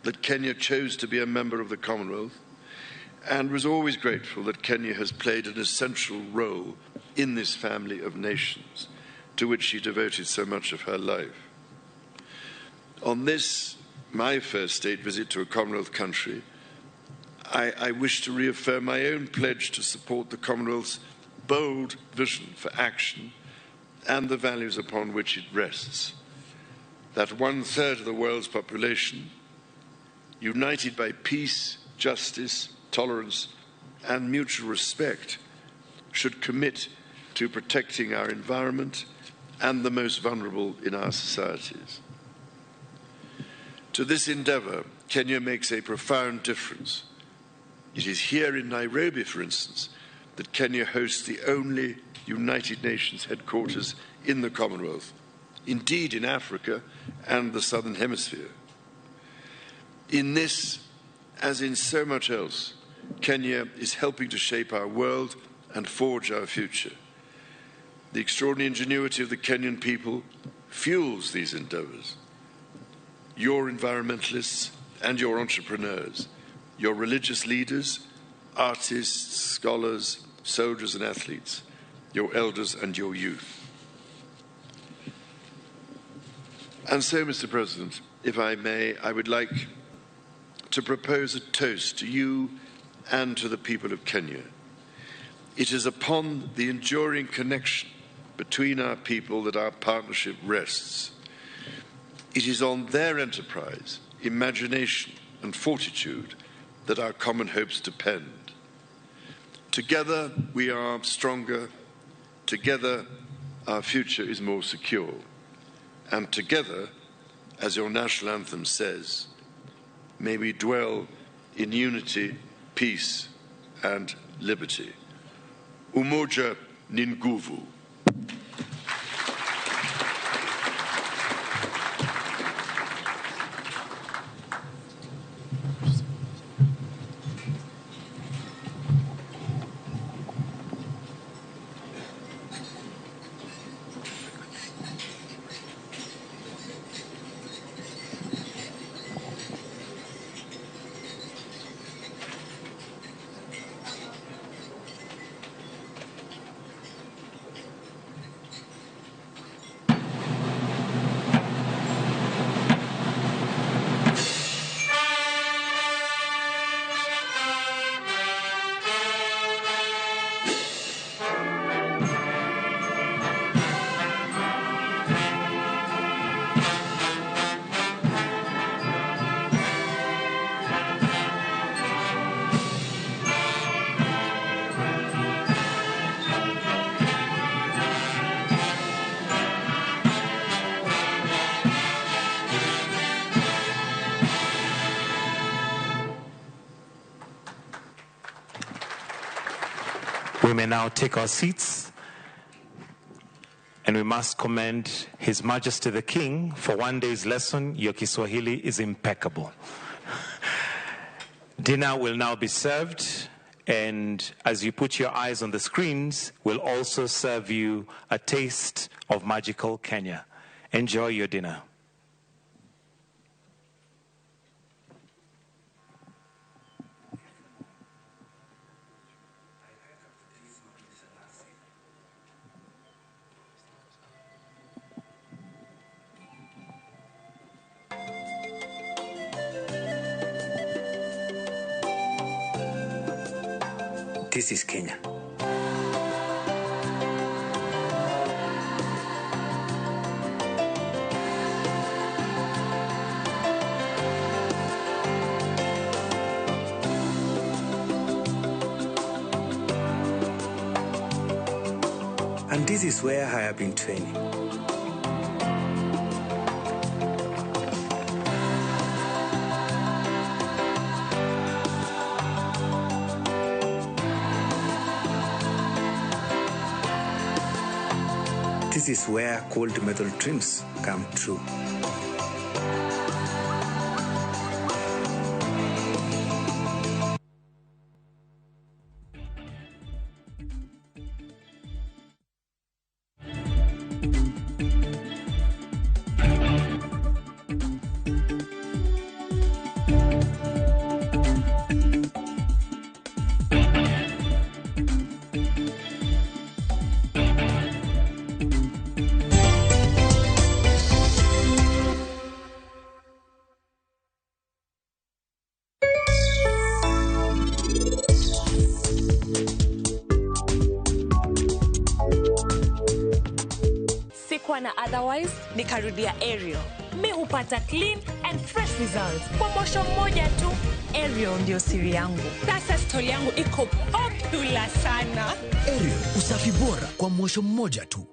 that Kenya chose to be a member of the Commonwealth and was always grateful that Kenya has played an essential role in this family of nations to which she devoted so much of her life. On this, my first state visit to a Commonwealth country, I wish to reaffirm my own pledge to support the Commonwealth's bold vision for action and the values upon which it rests. That 1/3 of the world's population, united by peace, justice, tolerance, and mutual respect, should commit to protecting our environment and the most vulnerable in our societies. To this endeavor, Kenya makes a profound difference. It is here in Nairobi, for instance, that Kenya hosts the only United Nations headquarters in the Commonwealth, indeed in Africa and the Southern Hemisphere. In this, as in so much else, Kenya is helping to shape our world and forge our future. The extraordinary ingenuity of the Kenyan people fuels these endeavors. Your environmentalists and your entrepreneurs, your religious leaders, artists, scholars, soldiers and athletes, your elders and your youth. And so, Mr. President, if I may, I would like to propose a toast to you and to the people of Kenya. It is upon the enduring connection between our people that our partnership rests. It is on their enterprise, imagination, and fortitude that our common hopes depend. Together we are stronger, together our future is more secure, and together, as your national anthem says, may we dwell in unity, peace, and liberty. Umoja ni nguvu. We may now take our seats, and we must commend His Majesty the King for one day's lesson. Your Kiswahili is impeccable. Dinner will now be served, and as you put your eyes on the screens, we'll also serve you a taste of magical Kenya. Enjoy your dinner. This is Kenya. And this is where I have been training. This is where cold metal dreams come true. Na otherwise nikarudia Ariel. Mi hupata clean and fresh results kwa mwosho mmoja tu. Ariel ndio siri yangu. Sasa story yangu iko popular sana. Ariel, usafi bora kwa mwosho mmoja tu.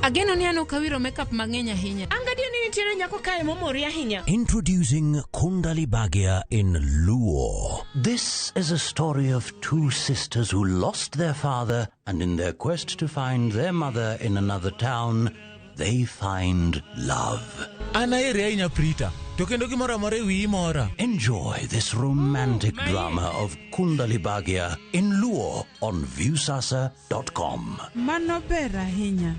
Ageno ni ano kawiro makeup mangenya hinya. Angadio ni nitire nyako kae momoria hinya. Introducing Kundali Bhagia in Luo. This is a story of two sisters who lost their father, and in their quest to find their mother in another town, they find love. Anaere inya prita. Tokendo kimora more wi mora. Enjoy this romantic drama of Kundali Bhagia in Luo on viewsasa.com. Mano bera hinya.